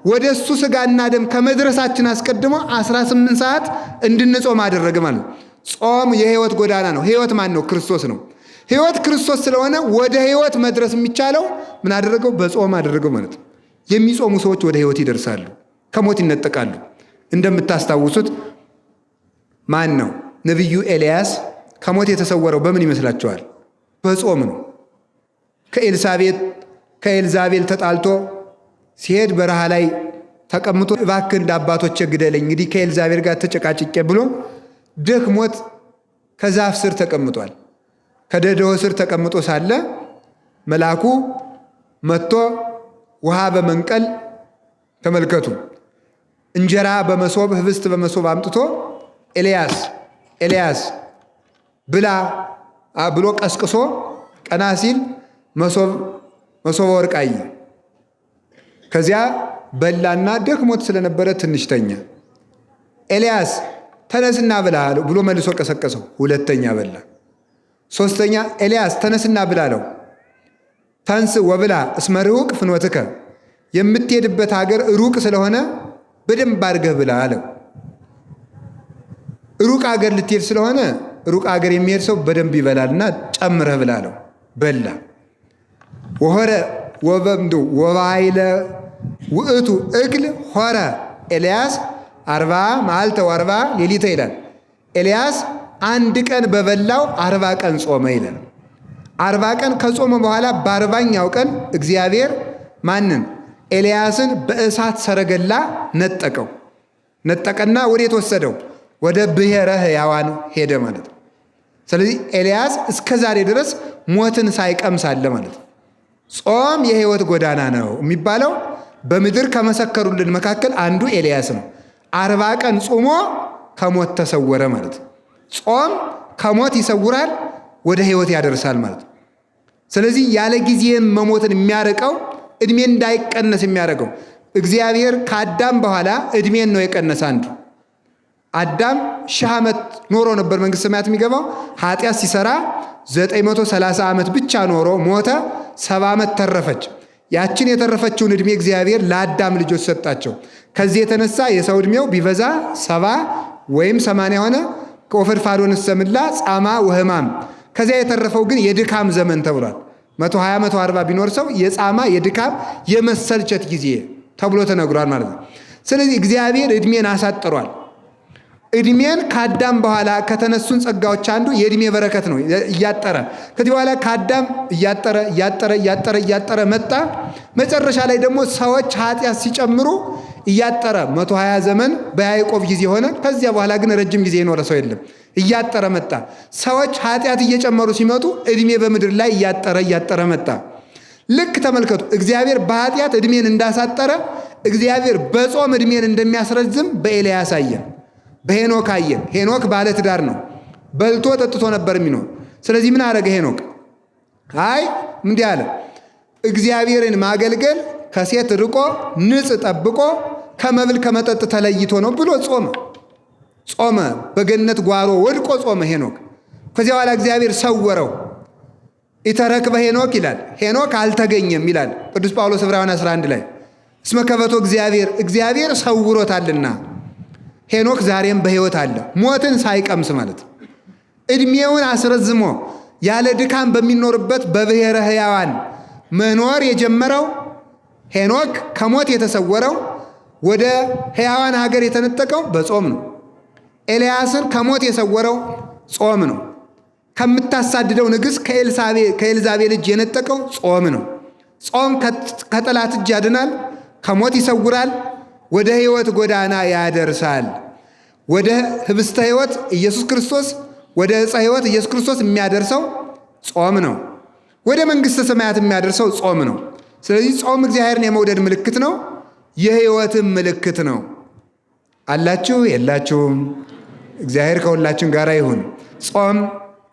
ወደ እሱ ሥጋና ደም ከመድረሳችን አስቀድሞ 18 ሰዓት እንድንጾም አደረገ ማለት ነው። ጾም የሕይወት ጎዳና ነው። ሕይወት ማን ነው? ክርስቶስ ነው። ሕይወት ክርስቶስ ስለሆነ ወደ ሕይወት መድረስ የሚቻለው ምን አደረገው? በጾም አደረገው ማለት ነው። የሚጾሙ ሰዎች ወደ ሕይወት ይደርሳሉ፣ ከሞት ይነጠቃሉ። እንደምታስታውሱት ማን ነው? ነቢዩ ኤልያስ ከሞት የተሰወረው በምን ይመስላችኋል? በጾም ነው። ከኤልዛቤል ተጣልቶ ሲሄድ በረሃ ላይ ተቀምጦ እባክህ እንደ አባቶቼ ግደለኝ፣ እንግዲህ ከኤልዛቤል ጋር ተጨቃጭቄ ብሎ ደክሞት ከዛፍ ስር ተቀምጧል። ከደደው ስር ተቀምጦ ሳለ መልአኩ መጥቶ ውሃ በመንቀል ተመልከቱ፣ እንጀራ በመሶብ ህብስት በመሶብ አምጥቶ ኤልያስ ብላ ብሎ ቀስቅሶ ቀና ሲል መሶበ ወርቅ አየ። ከዚያ በላና ደክሞት ስለነበረ ትንሽ ተኛ። ኤልያስ ተነስና ብላ አለው ብሎ መልሶ ቀሰቀሰው። ሁለተኛ በላ። ሶስተኛ ኤልያስ ተነስና ብላ አለው። ተንስ ወብላ እስመ ርሑቅ ፍኖትከ፣ የምትሄድበት ሀገር ሩቅ ስለሆነ በደንብ አድርገህ ብላ አለው። ሩቅ ሀገር ልትሄድ ስለሆነ ሩቅ ሀገር የሚሄድ ሰው በደንብ ይበላልና ጨምረህ ብላ አለው። በላ። ወሆረ ወበምዱ ወባይለ ውእቱ እክል ሆረ ኤልያስ 40 መዓልተ ወ40 ሌሊተ ይላል። ኤልያስ 1 ቀን በበላው 40 ቀን ጾመ ይላል። 40 ቀን ከጾመ በኋላ በ40ኛው ቀን እግዚአብሔር ማንን? ኤልያስን በእሳት ሰረገላ ነጠቀና ወዴት ወሰደው? ወደ ብሔረ ሕያዋን ሄደ ማለት ነው። ስለዚህ ኤልያስ እስከ ዛሬ ድረስ ሞትን ሳይቀምስ አለ ማለት ነው። ጾም የሕይወት ጎዳና ነው የሚባለው በምድር ከመሰከሩልን መካከል አንዱ ኤልያስ ነው። 40 ቀን ጾሞ ከሞት ተሰወረ ማለት ነው። ጾም ከሞት ይሰውራል፣ ወደ ሕይወት ያደርሳል ማለት ነው። ስለዚህ ያለ ጊዜም መሞትን የሚያርቀው እድሜ እንዳይቀነስ የሚያደርገው እግዚአብሔር ከአዳም በኋላ እድሜን ነው የቀነሰ። አንዱ አዳም 1000 ዓመት ኖሮ ነበር መንግሥተ ሰማያት የሚገባው። ኃጢአት ሲሰራ 930 ዓመት ብቻ ኖሮ ሞተ። 70 ዓመት ተረፈች። ያችን የተረፈችውን እድሜ እግዚአብሔር ለአዳም ልጆች ሰጣቸው። ከዚህ የተነሳ የሰው እድሜው ቢበዛ 70 ወይም 80 ሆነ። ከወፈድፋዶን ሰምላ ጻማ ወህማም። ከዚያ የተረፈው ግን የድካም ዘመን ተብሏል። 120 140 ቢኖር ሰው የጻማ የድካም የመሰልቸት ጊዜ ተብሎ ተነግሯል ማለት ነው። ስለዚህ እግዚአብሔር እድሜን አሳጥሯል። እድሜን ከአዳም በኋላ ከተነሱን ጸጋዎች አንዱ የእድሜ በረከት ነው። እያጠረ ከዚህ በኋላ ከአዳም እያጠረ መጣ። መጨረሻ ላይ ደግሞ ሰዎች ኃጢአት ሲጨምሩ እያጠረ 120 ዘመን በያዕቆብ ጊዜ ሆነ። ከዚያ በኋላ ግን ረጅም ጊዜ የኖረ ሰው የለም። እያጠረ መጣ። ሰዎች ኃጢአት እየጨመሩ ሲመጡ እድሜ በምድር ላይ እያጠረ መጣ። ልክ ተመልከቱ። እግዚአብሔር በኃጢአት እድሜን እንዳሳጠረ እግዚአብሔር በጾም እድሜን እንደሚያስረዝም በኤልያስ አየን፣ በሄኖክ አየን። ሄኖክ ባለ ትዳር ነው። በልቶ ጠጥቶ ነበር የሚኖር። ስለዚህ ምን አደረገ ሄኖክ? እንዲህ አለ፣ እግዚአብሔርን ማገልገል ከሴት ርቆ ንጽ ጠብቆ ከመብል ከመጠጥ ተለይቶ ነው ብሎ ጾመ። በገነት ጓሮ ወድቆ ጾመ ሄኖክ። ከዚያ በኋላ እግዚአብሔር ሰወረው። ኢተረክበ ሄኖክ ይላል። ሄኖክ አልተገኘም ይላል ቅዱስ ጳውሎስ ዕብራውያን 11 ላይ እስመ ከበቶ እግዚአብሔር ሰውሮታልና። ሄኖክ ዛሬም በሕይወት አለ፣ ሞትን ሳይቀምስ ማለት ነው። ዕድሜውን አስረዝሞ ያለ ድካም በሚኖርበት በብሔረ ሕያዋን መኖር የጀመረው ሄኖክ ከሞት የተሰወረው ወደ ሕያዋን ሀገር የተነጠቀው በጾም ነው። ኤልያስን ከሞት የሰወረው ጾም ነው። ከምታሳድደው ንግሥት ከኤልዛቤል እጅ የነጠቀው ጾም ነው። ጾም ከጠላት እጅ ያድናል፣ ከሞት ይሰውራል፣ ወደ ሕይወት ጎዳና ያደርሳል። ወደ ህብስተ ሕይወት ኢየሱስ ክርስቶስ፣ ወደ ዕፀ ሕይወት ኢየሱስ ክርስቶስ የሚያደርሰው ጾም ነው። ወደ መንግሥተ ሰማያት የሚያደርሰው ጾም ነው። ስለዚህ ጾም እግዚአብሔርን የመውደድ ምልክት ነው፣ የሕይወትም ምልክት ነው። አላችሁ የላችሁም? እግዚአብሔር ከሁላችን ጋር ይሁን።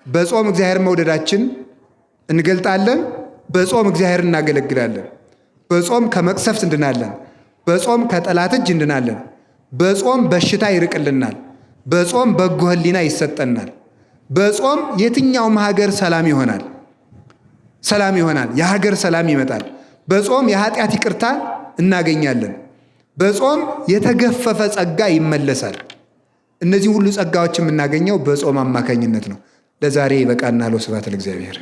በጾም እግዚአብሔር መውደዳችን እንገልጣለን። በጾም እግዚአብሔር እናገለግላለን። በጾም ከመቅሰፍት እንድናለን። በጾም ከጠላት እጅ እንድናለን። በጾም በሽታ ይርቅልናል። በጾም በጎ ሕሊና ይሰጠናል። በጾም የትኛውም ሀገር ሰላም ይሆናል። የሀገር ሰላም ይመጣል። በጾም የኃጢአት ይቅርታ እናገኛለን። በጾም የተገፈፈ ጸጋ ይመለሳል። እነዚህ ሁሉ ጸጋዎች የምናገኘው በጾም አማካኝነት ነው። ለዛሬ ይበቃናል። ወስብሐት ለእግዚአብሔር።